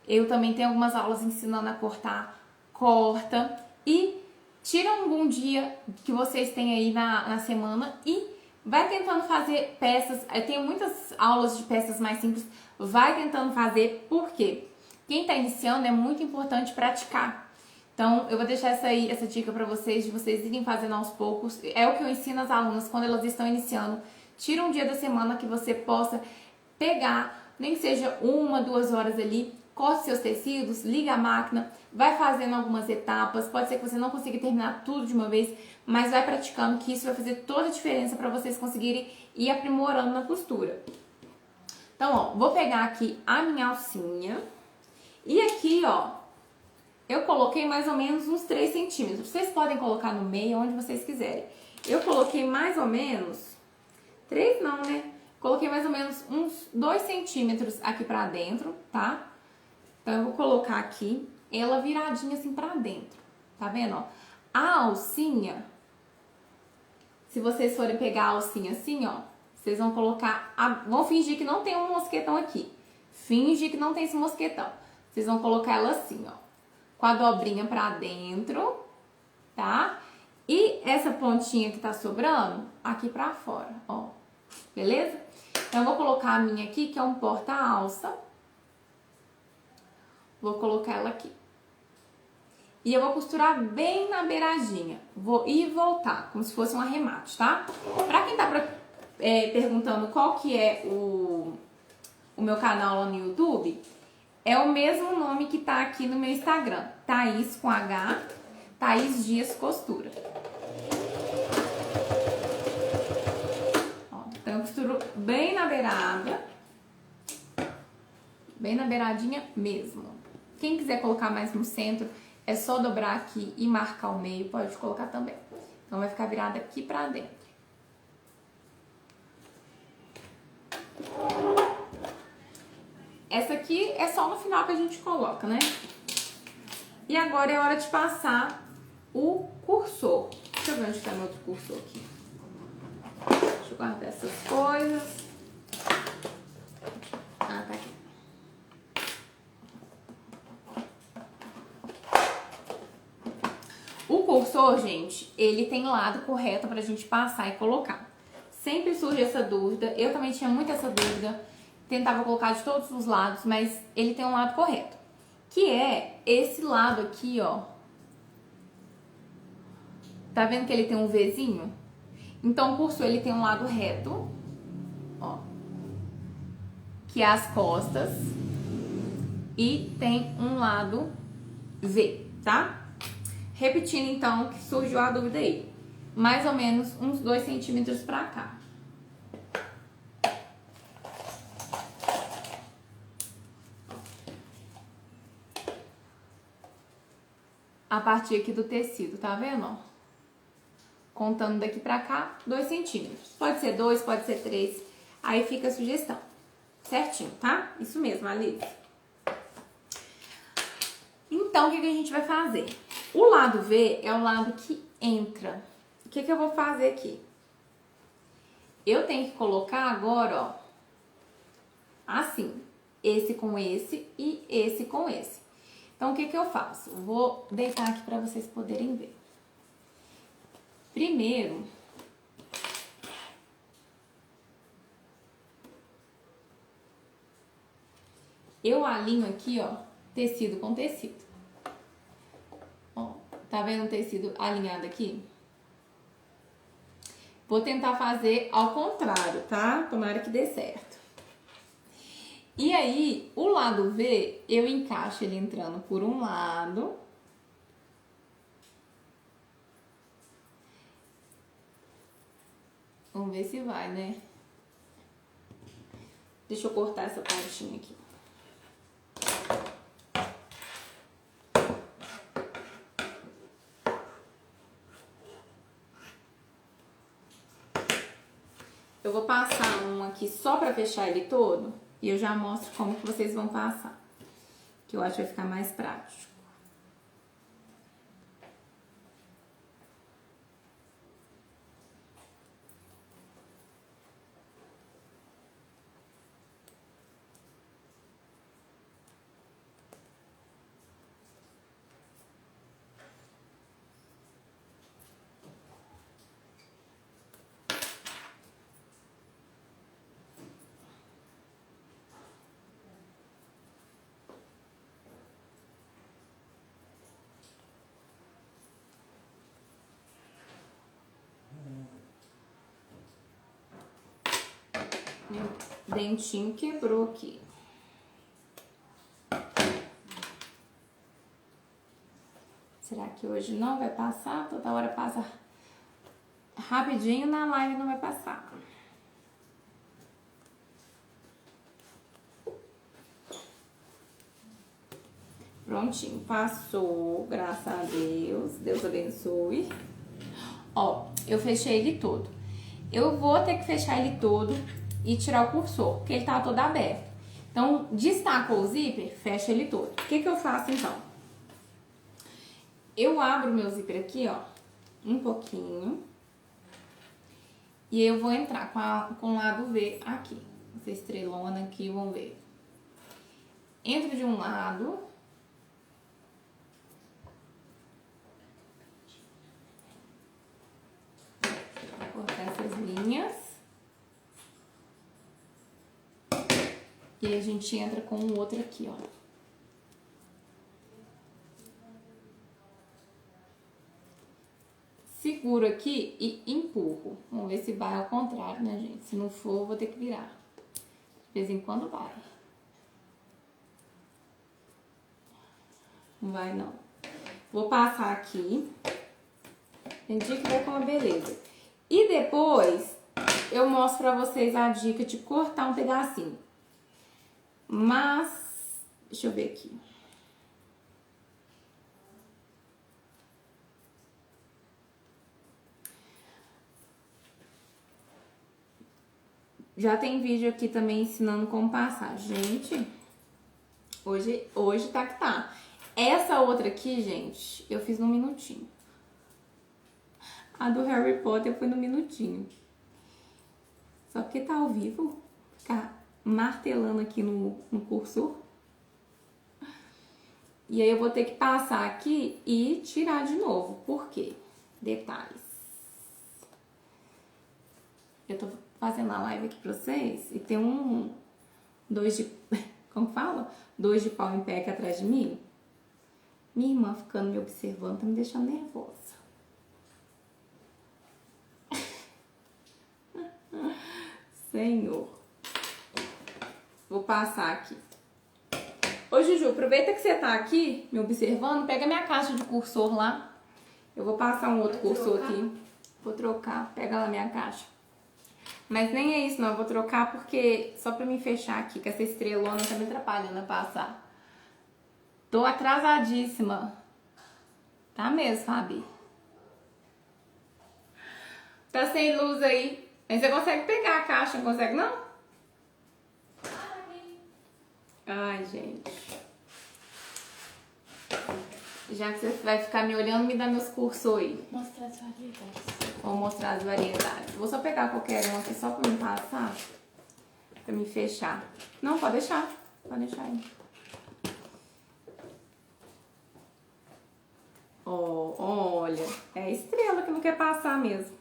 eu também tenho algumas aulas ensinando a cortar. Corta. E tira algum dia que vocês têm aí na semana e vai tentando fazer peças. Eu tenho muitas aulas de peças mais simples. Vai tentando fazer, porque quem tá iniciando é muito importante praticar. Então, eu vou deixar essa dica pra vocês, de vocês irem fazendo aos poucos. É o que eu ensino às alunas quando elas estão iniciando. Tira um dia da semana que você possa pegar, nem que seja 1, 2 horas ali, corte seus tecidos, liga a máquina, vai fazendo algumas etapas. Pode ser que você não consiga terminar tudo de uma vez, mas vai praticando, que isso vai fazer toda a diferença pra vocês conseguirem ir aprimorando na costura. Então, ó, vou pegar aqui a minha alcinha e aqui, ó, eu coloquei mais ou menos uns 3 centímetros. Vocês podem colocar no meio, onde vocês quiserem. Eu coloquei mais ou menos, 3 não, né? Coloquei mais ou menos uns 2 centímetros aqui pra dentro, tá? Então, eu vou colocar aqui, ela viradinha assim pra dentro, tá vendo, ó? A alcinha, se vocês forem pegar a alcinha assim, ó, vocês vão colocar, vão fingir que não tem um mosquetão aqui. Finge que não tem esse mosquetão. Vocês vão colocar ela assim, ó, com a dobrinha pra dentro, tá? E essa pontinha que tá sobrando, aqui pra fora, ó. Beleza? Então, eu vou colocar a minha aqui, que é um porta-alça. Vou colocar ela aqui. E eu vou costurar bem na beiradinha. Vou ir e voltar, como se fosse um arremate, tá? Pra quem tá perguntando qual que é o meu canal lá no YouTube, é o mesmo nome que tá aqui no meu Instagram. Thaís com H, Thaís Dias Costura. Ó, então eu costuro bem na beirada. bem na beiradinha mesmo. Quem quiser colocar mais no centro, é só dobrar aqui e marcar o meio, pode colocar também. Então, vai ficar virada aqui pra dentro. Essa aqui é só no final que a gente coloca, né? E agora é hora de passar o cursor. Deixa eu ver onde tá meu outro cursor aqui. Deixa eu guardar essas coisas. Ah, tá aqui. O cursor, gente, ele tem lado correto pra gente passar e colocar. Sempre surge essa dúvida, eu também tinha muito essa dúvida, tentava colocar de todos os lados, mas ele tem um lado correto, que é esse lado aqui, ó. Tá vendo que ele tem um Vzinho? Então o cursor ele tem um lado reto, ó, que é as costas, e tem um lado V, tá? Repetindo então, que surgiu a dúvida aí. Mais ou menos uns 2 centímetros pra cá. A partir aqui do tecido, tá vendo, ó? Contando daqui pra cá, 2 centímetros. Pode ser 2, pode ser 3. Aí fica a sugestão. Certinho, tá? Isso mesmo, Alice. Então, o que a gente vai fazer? O lado V é o lado que entra. O que eu vou fazer aqui? Eu tenho que colocar agora, ó, assim, esse com esse e esse com esse. Então, o que eu faço? Vou deitar aqui para vocês poderem ver. Primeiro, eu alinho aqui, ó, tecido com tecido. Ó, tá vendo o tecido alinhado aqui? Vou tentar fazer ao contrário, tá? Tomara que dê certo. E aí, o lado V, eu encaixo ele entrando por um lado. Vamos ver se vai, né? Deixa eu cortar essa pontinha aqui. Eu vou passar um aqui só pra fechar ele todo e eu já mostro como que vocês vão passar, que eu acho que vai ficar mais prático. Meu dentinho quebrou aqui. Será que hoje não vai passar? Toda hora passa rapidinho, na live não vai passar. Prontinho, passou, graças a Deus. Deus abençoe. Ó, eu fechei ele todo. Eu vou ter que fechar ele todo e tirar o cursor, porque ele tá todo aberto. Então, destaca o zíper, fecha ele todo. O que eu faço então? Eu abro meu zíper aqui, ó, um pouquinho. E eu vou entrar com o lado V aqui. Essa estrelona aqui, vamos ver. Entro de um lado. Vou cortar essas linhas. E aí a gente entra com o outro aqui, ó. Seguro aqui e empurro. Vamos ver se vai ao contrário, né, gente? Se não for, eu vou ter que virar. De vez em quando vai. Não vai, não. Vou passar aqui. Tem dia que vai com uma beleza. E depois, eu mostro pra vocês a dica de cortar um pedacinho. Mas, Deixa eu ver aqui. Já tem vídeo aqui também ensinando como passar. Gente, hoje tá que tá. Essa outra aqui, gente, eu fiz num minutinho. A do Harry Potter foi no minutinho. Só porque tá ao vivo, ficar martelando aqui no cursor. E aí eu vou ter que passar aqui e tirar de novo. Por quê? Detalhes. Eu tô fazendo a live aqui pra vocês e tem dois de... Como fala? Dois de pau em pé aqui atrás de mim. Minha irmã ficando me observando tá me deixando nervosa. Senhor. Vou passar aqui. Ô, Juju, aproveita que você tá aqui me observando, pega minha caixa de cursor lá. Eu vou passar um outro cursor aqui. Vou trocar, pega lá minha caixa. Mas nem é isso não, eu vou trocar porque só pra me fechar aqui, que essa estrelona tá me atrapalhando a passar. Tô atrasadíssima. Tá mesmo, Fabi? Tá sem luz aí. Aí você consegue pegar a caixa, não consegue não? Ai, gente. Já que você vai ficar me olhando, me dá meus cursos aí. Mostrar as variedades. Vou mostrar as variedades. Vou só pegar qualquer um aqui só pra me passar. Pra me fechar. Não, pode deixar. Pode deixar aí. Oh, olha. É a estrela que não quer passar mesmo.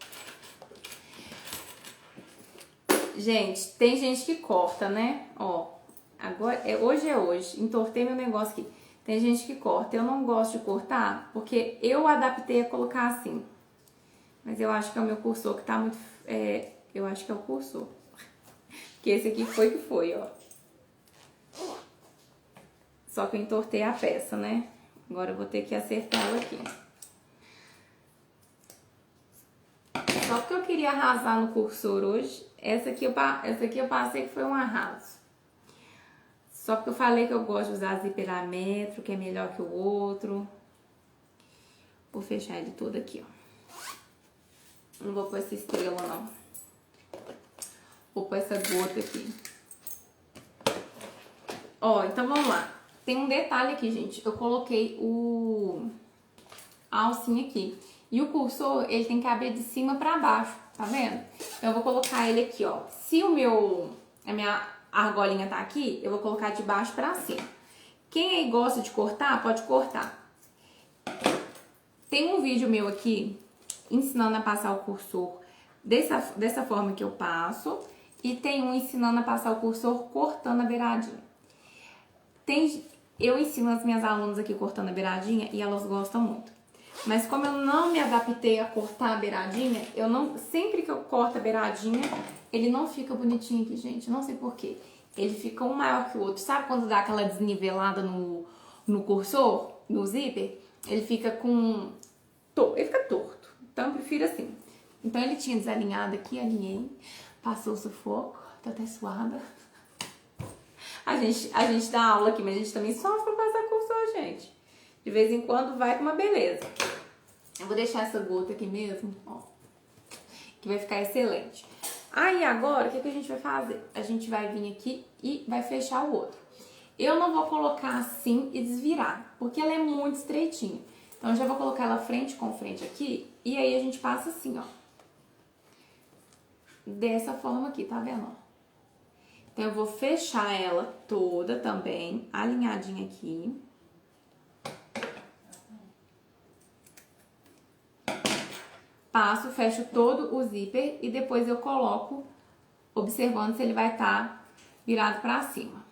Gente, tem gente que corta, né? Ó. Agora, hoje é hoje. Entortei meu negócio aqui. Tem gente que corta. Eu não gosto de cortar porque eu adaptei a colocar assim. Mas eu acho que é o meu cursor que tá muito... eu acho que é o cursor. Porque esse aqui foi que foi, ó. Só que eu entortei a peça, né? Agora eu vou ter que acertar ela aqui. Só porque eu queria arrasar no cursor hoje. Essa aqui eu passei que foi um arraso. Só porque eu falei que eu gosto de usar zíper a metro, que é melhor que o outro. Vou fechar ele todo aqui, ó. Não vou pôr essa estrela, não. Vou pôr essa gota aqui. Ó, então vamos lá. Tem um detalhe aqui, gente. Eu coloquei a alcinha aqui. E o cursor, ele tem que abrir de cima pra baixo, tá vendo? Então eu vou colocar ele aqui, ó. Se a minha argolinha tá aqui, eu vou colocar de baixo pra cima. Quem aí gosta de cortar, pode cortar. Tem um vídeo meu aqui ensinando a passar o cursor dessa forma que eu passo. E tem um ensinando a passar o cursor cortando a beiradinha. Eu ensino as minhas alunas aqui cortando a beiradinha e elas gostam muito. Mas como eu não me adaptei a cortar a beiradinha, sempre que eu corto a beiradinha, ele não fica bonitinho aqui, gente. Não sei porquê. Ele fica um maior que o outro. Sabe quando dá aquela desnivelada no cursor, no zíper? Ele fica ele fica torto. Então eu prefiro assim. Então ele tinha desalinhado aqui, alinhei. Passou o sufoco. Tô até suada. A gente dá aula aqui, mas a gente também sofre pra passar cursor, gente. De vez em quando vai com uma beleza. Eu vou deixar essa gota aqui mesmo, ó. Que vai ficar excelente. Aí agora, o que a gente vai fazer? A gente vai vir aqui e vai fechar o outro. Eu não vou colocar assim e desvirar, porque ela é muito estreitinha. Então eu já vou colocar ela frente com frente aqui. E aí a gente passa assim, ó. Dessa forma aqui, tá vendo, ó? Então eu vou fechar ela toda também, alinhadinha aqui. Passo, fecho todo o zíper e depois eu coloco, observando se ele vai estar virado pra cima.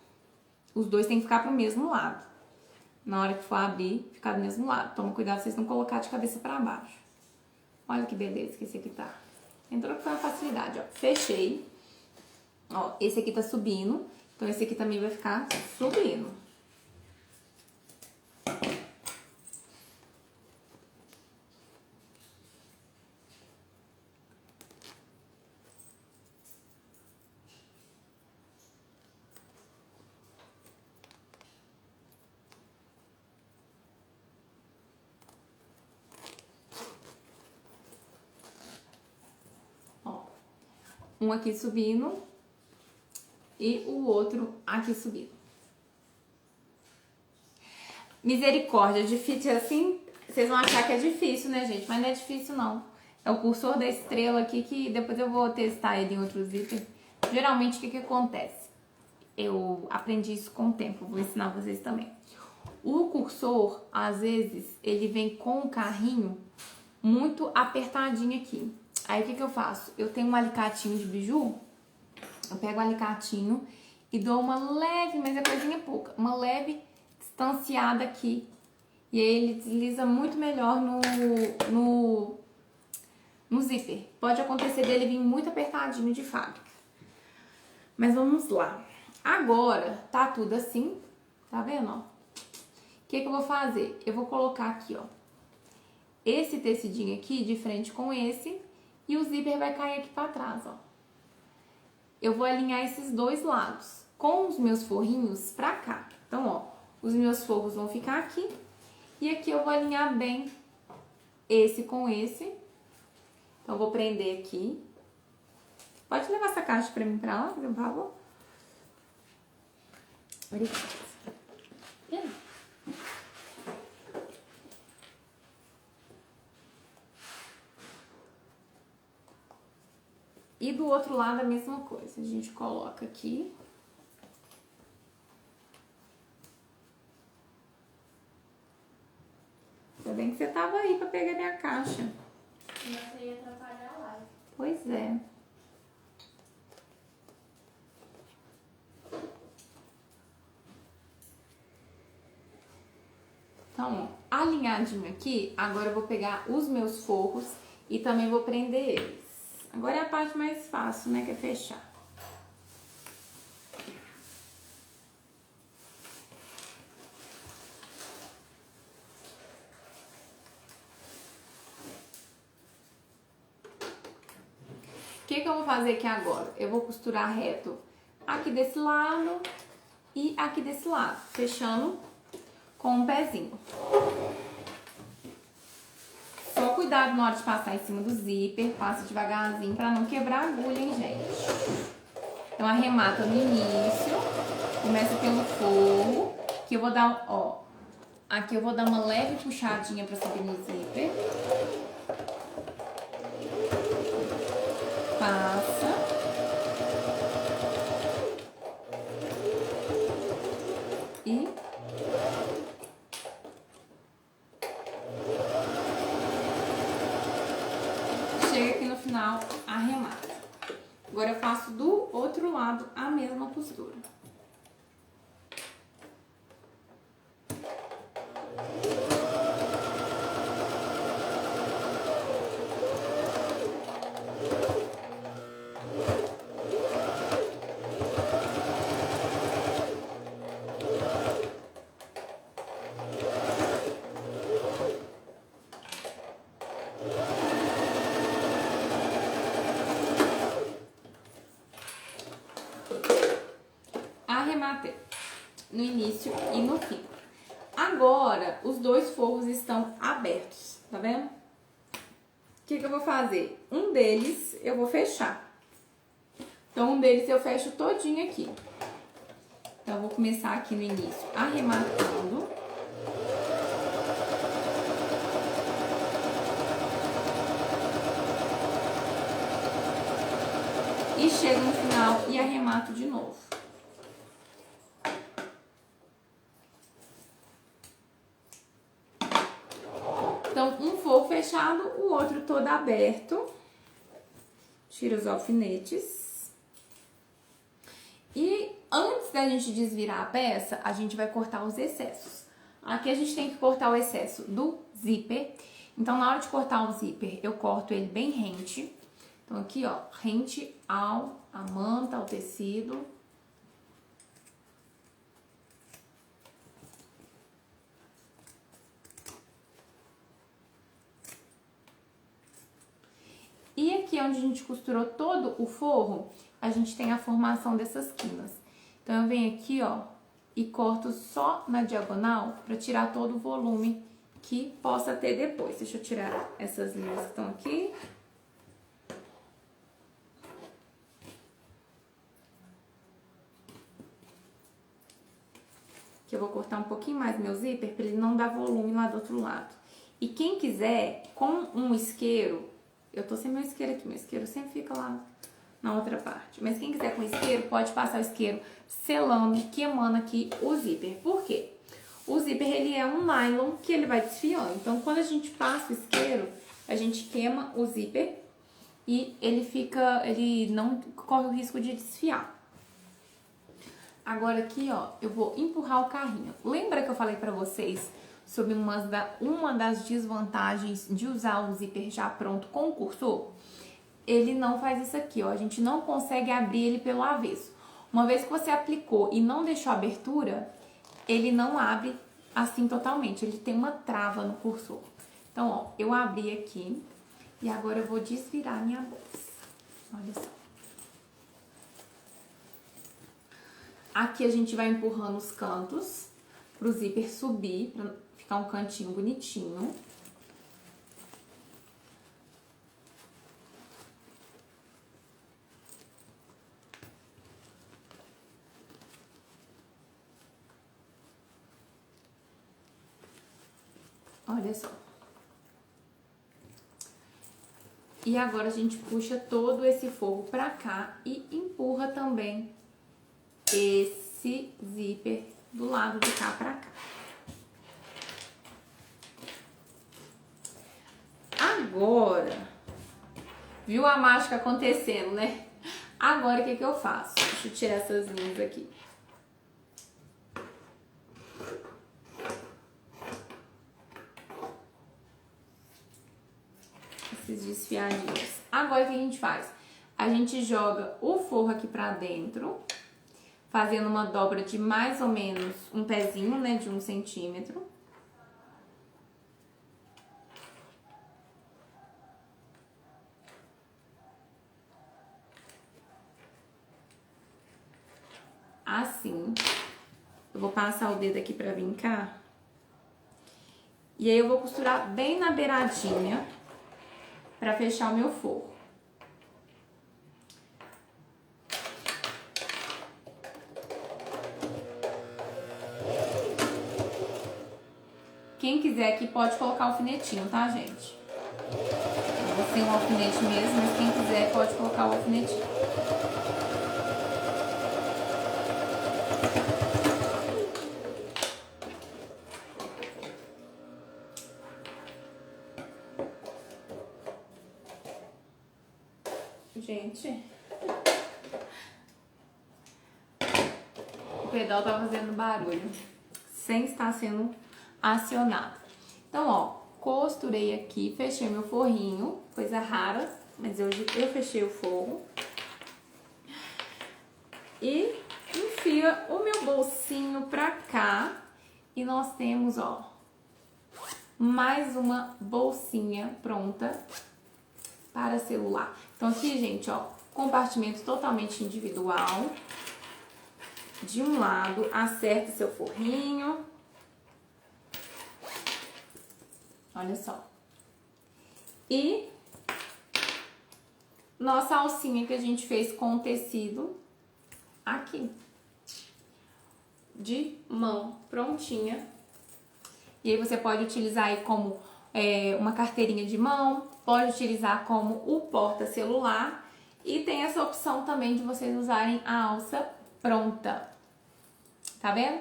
Os dois tem que ficar pro mesmo lado. Na hora que for abrir, ficar do mesmo lado. Toma cuidado pra vocês não colocar de cabeça pra baixo. Olha que beleza que esse aqui tá. Entrou com facilidade, ó. Fechei. Ó, esse aqui tá subindo. Então esse aqui também vai ficar subindo. Um aqui subindo e o outro aqui subindo. Misericórdia, difícil assim, vocês vão achar que é difícil, né, gente? Mas não é difícil, não. É o cursor da estrela aqui, que depois eu vou testar ele em outro zíper. Geralmente, o que acontece? Eu aprendi isso com o tempo, vou ensinar vocês também. O cursor, às vezes, ele vem com o carrinho muito apertadinho aqui. Aí, o que eu faço? Eu tenho um alicatinho de biju, eu pego o alicatinho e dou uma leve, mas é coisinha pouca, uma leve distanciada aqui. E aí ele desliza muito melhor no zíper. Pode acontecer dele vir muito apertadinho de fábrica. Mas vamos lá. Agora, tá tudo assim, tá vendo, ó? O que eu vou fazer? Eu vou colocar aqui, ó, esse tecidinho aqui de frente com esse e o zíper vai cair aqui pra trás, ó. Eu vou alinhar esses dois lados com os meus forrinhos pra cá. Então, ó, os meus forros vão ficar aqui e aqui eu vou alinhar bem esse com esse. Então, eu vou prender aqui. Pode levar essa caixa pra mim pra lá, por favor? Obrigada. E do outro lado a mesma coisa. A gente coloca aqui. Ainda bem que você tava aí pra pegar minha caixa. Você ia atrapalhar a live. Pois é. Então, ó, alinhadinho aqui, agora eu vou pegar os meus forros e também vou prender eles. Agora é a parte mais fácil, né, que é fechar. O que eu vou fazer aqui agora? Eu vou costurar reto aqui desse lado e aqui desse lado, fechando com um pezinho. Só cuidado na hora de passar em cima do zíper, passa devagarzinho pra não quebrar a agulha, hein, gente? Então, arremata no início, começa pelo forro, que eu vou dar, ó, aqui eu vou dar uma leve puxadinha pra subir no zíper. Passa. E chega aqui no final, arremata. Agora eu faço do outro lado a mesma costura. Arrematei no início e no fim. Agora, os dois forros estão abertos, tá vendo? O que eu vou fazer? Um deles eu vou fechar. Então, um deles eu fecho todinho aqui. Então, eu vou começar aqui no início arrematando. E chego no final e arremato de novo. Então, um forro fechado, o outro todo aberto. Tira os alfinetes. E antes da gente desvirar a peça, a gente vai cortar os excessos. Aqui a gente tem que cortar o excesso do zíper. Então, na hora de cortar o zíper, eu corto ele bem rente. Então, aqui, ó, rente a manta, ao tecido. E aqui onde a gente costurou todo o forro, a gente tem a formação dessas quinas. Então, eu venho aqui, ó, e corto só na diagonal pra tirar todo o volume que possa ter depois. Deixa eu tirar essas linhas que estão aqui. que eu vou cortar um pouquinho mais meu zíper para ele não dar volume lá do outro lado. E quem quiser, com um isqueiro, eu tô sem meu isqueiro aqui, meu isqueiro sempre fica lá na outra parte. Mas quem quiser com isqueiro, pode passar o isqueiro selando, queimando aqui o zíper. Por quê? O zíper, ele é um nylon que ele vai desfiando. Então, quando a gente passa o isqueiro, a gente queima o zíper e ele não corre o risco de desfiar. Agora aqui, ó, eu vou empurrar o carrinho. Lembra que eu falei pra vocês sobre uma das desvantagens de usar o zíper já pronto com o cursor? Ele não faz isso aqui, ó. A gente não consegue abrir ele pelo avesso. Uma vez que você aplicou e não deixou abertura, ele não abre assim totalmente. Ele tem uma trava no cursor. Então, ó, eu abri aqui e agora eu vou desvirar minha bolsa. Olha só. Aqui a gente vai empurrando os cantos pro zíper subir, pra ficar um cantinho bonitinho. Olha só. E agora a gente puxa todo esse forro pra cá e empurra também esse zíper do lado de cá pra cá. Agora, viu a mágica acontecendo, né? Agora o que eu faço? Deixa eu tirar essas linhas aqui. Esses desfiadinhos. Agora o que a gente faz? A gente joga o forro aqui pra dentro, fazendo uma dobra de mais ou menos um pezinho, né, de 1 centímetro. Assim. Eu vou passar o dedo aqui pra vincar. E aí eu vou costurar bem na beiradinha pra fechar o meu forro. Quem quiser aqui pode colocar alfinetinho, tá, gente? Eu vou sem um alfinete mesmo, mas quem quiser pode colocar o alfinetinho. Gente, o pedal tá fazendo barulho sem estar sendo acionado. Então, ó, costurei aqui, fechei meu forrinho, coisa rara, mas hoje eu fechei o forro. E enfia o meu bolsinho pra cá e nós temos, ó, mais uma bolsinha pronta para celular. Então aqui, gente, ó, compartimento totalmente individual. De um lado, acerta seu forrinho. Olha só. E nossa alcinha que a gente fez com o tecido aqui. De mão prontinha. E aí você pode utilizar aí como uma carteirinha de mão, pode utilizar como o porta-celular e tem essa opção também de vocês usarem a alça pronta. Tá vendo?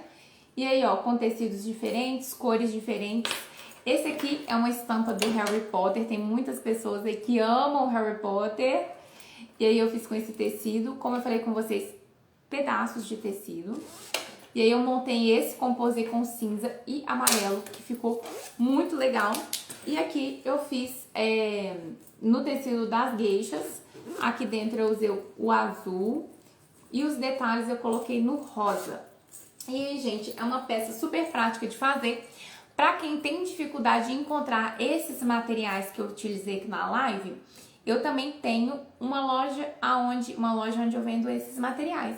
E aí, ó, com tecidos diferentes, cores diferentes. Esse aqui é uma estampa do Harry Potter, tem muitas pessoas aí que amam Harry Potter. E aí eu fiz com esse tecido, como eu falei com vocês, pedaços de tecido. E aí eu montei esse, composei com cinza e amarelo, que ficou muito legal. E aqui eu fiz no tecido das geixas, aqui dentro eu usei o azul e os detalhes eu coloquei no rosa. E, gente, é uma peça super prática de fazer. Pra quem tem dificuldade de encontrar esses materiais que eu utilizei aqui na live, eu também tenho uma loja onde eu vendo esses materiais.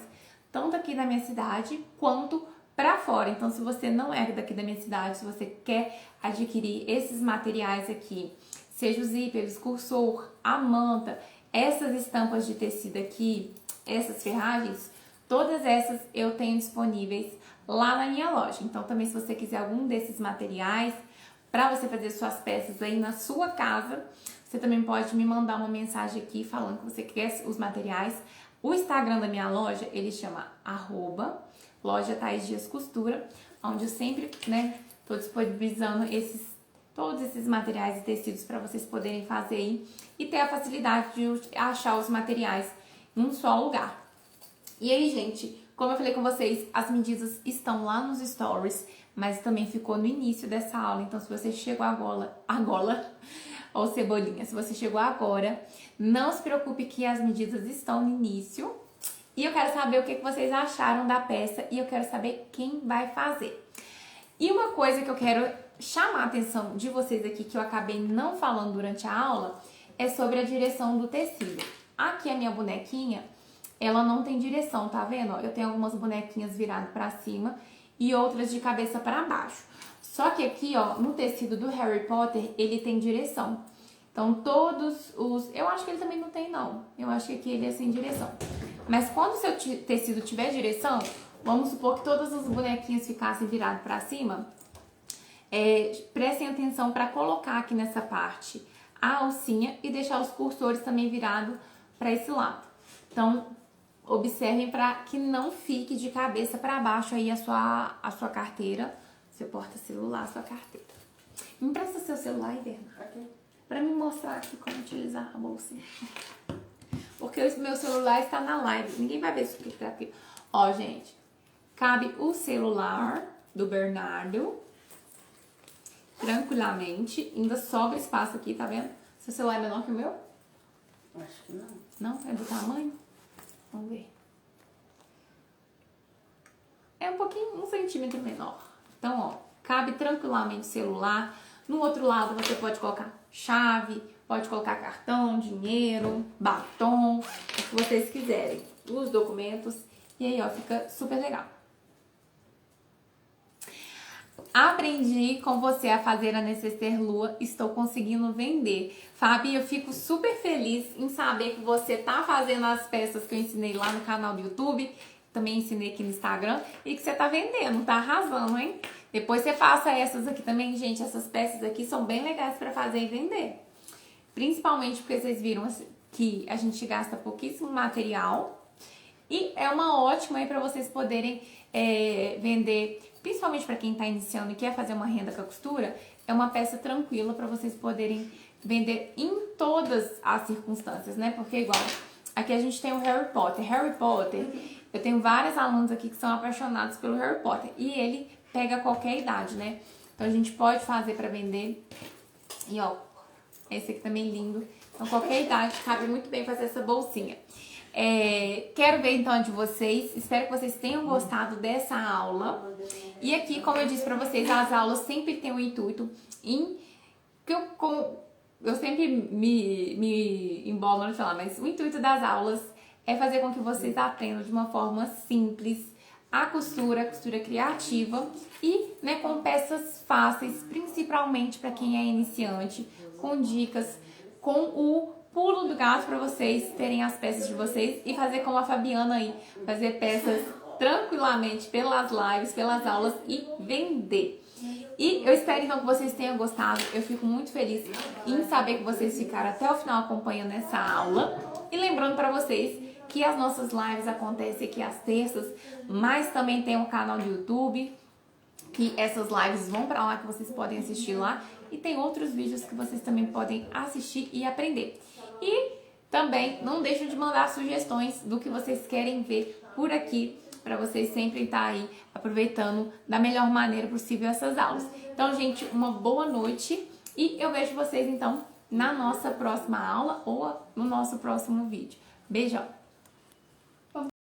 Tanto aqui da minha cidade, quanto pra fora. Então, se você não é daqui da minha cidade, se você quer adquirir esses materiais aqui, seja o zíper, o excursor, a manta, essas estampas de tecido aqui, essas ferragens, todas essas eu tenho disponíveis lá na minha loja. Então também se você quiser algum desses materiais para você fazer suas peças aí na sua casa, você também pode me mandar uma mensagem aqui falando que você quer os materiais. O Instagram da minha loja, ele chama @loja Thaís Dias Costura, onde eu sempre, né, tô disponibilizando todos esses materiais e tecidos para vocês poderem fazer aí e ter a facilidade de achar os materiais em um só lugar. E aí, gente, como eu falei com vocês, as medidas estão lá nos stories, mas também ficou no início dessa aula. Então, se você chegou agora, ou cebolinha, se você chegou agora, não se preocupe que as medidas estão no início. E eu quero saber o que vocês acharam da peça e eu quero saber quem vai fazer. E uma coisa que eu quero chamar a atenção de vocês aqui, que eu acabei não falando durante a aula, é sobre a direção do tecido. Aqui a minha bonequinha, ela não tem direção, tá vendo? Eu tenho algumas bonequinhas viradas pra cima e outras de cabeça pra baixo. Só que aqui, ó, no tecido do Harry Potter, ele tem direção. Então todos os... Eu acho que ele também não tem, não. Eu acho que aqui ele é sem direção. Mas quando o seu tecido tiver direção, vamos supor que todas as bonequinhas ficassem viradas pra cima, prestem atenção para colocar aqui nessa parte a alcinha e deixar os cursores também virados para esse lado. Então, observem para que não fique de cabeça para baixo aí a sua carteira, seu porta-celular, sua carteira. Me empresta seu celular, Iverna, para me mostrar aqui como utilizar a bolsinha. Porque o meu celular está na live, ninguém vai ver isso aqui pra aqui. Ó, gente, cabe o celular do Bernardo tranquilamente, ainda sobra espaço aqui, tá vendo? Seu celular é menor que o meu? Acho que não. Não? É do tamanho? Vamos ver. É um pouquinho, 1 centímetro menor. Então, ó, cabe tranquilamente o celular. No outro lado você pode colocar chave, pode colocar cartão, dinheiro, batom, o que vocês quiserem. Os documentos. E aí, ó, fica super legal. Aprendi com você a fazer a necessaire lua, estou conseguindo vender. Fabi, eu fico super feliz em saber que você tá fazendo as peças que eu ensinei lá no canal do YouTube, também ensinei aqui no Instagram, e que você tá vendendo, tá arrasando, hein? Depois você faça essas aqui também, gente, essas peças aqui são bem legais pra fazer e vender. Principalmente porque vocês viram que a gente gasta pouquíssimo material e é uma ótima aí pra vocês poderem vender. Principalmente para quem está iniciando e quer fazer uma renda com a costura, é uma peça tranquila para vocês poderem vender em todas as circunstâncias, né? Porque igual, aqui a gente tem o Harry Potter. Harry Potter, eu tenho vários alunos aqui que são apaixonados pelo Harry Potter e ele pega qualquer idade, né? Então a gente pode fazer para vender. E ó, esse aqui também lindo. Então qualquer idade cabe muito bem fazer essa bolsinha. Quero ver então de vocês, espero que vocês tenham gostado dessa aula. E aqui, como eu disse pra vocês, as aulas sempre têm um intuito em que eu sempre me embolo no falar, mas o intuito das aulas é fazer com que vocês aprendam de uma forma simples a costura criativa e, né, com peças fáceis, principalmente para quem é iniciante, com dicas, com o pulo do gato para vocês terem as peças de vocês e fazer como a Fabiana aí, fazer peças tranquilamente pelas lives, pelas aulas e vender. E eu espero então que vocês tenham gostado. Eu fico muito feliz em saber que vocês ficaram até o final acompanhando essa aula. E lembrando para vocês que as nossas lives acontecem aqui às terças, mas também tem um canal do YouTube, que essas lives vão para lá, que vocês podem assistir lá. E tem outros vídeos que vocês também podem assistir e aprender. E também não deixem de mandar sugestões do que vocês querem ver por aqui, para vocês sempre estar aí aproveitando da melhor maneira possível essas aulas. Então, gente, uma boa noite e eu vejo vocês então na nossa próxima aula ou no nosso próximo vídeo. Beijão!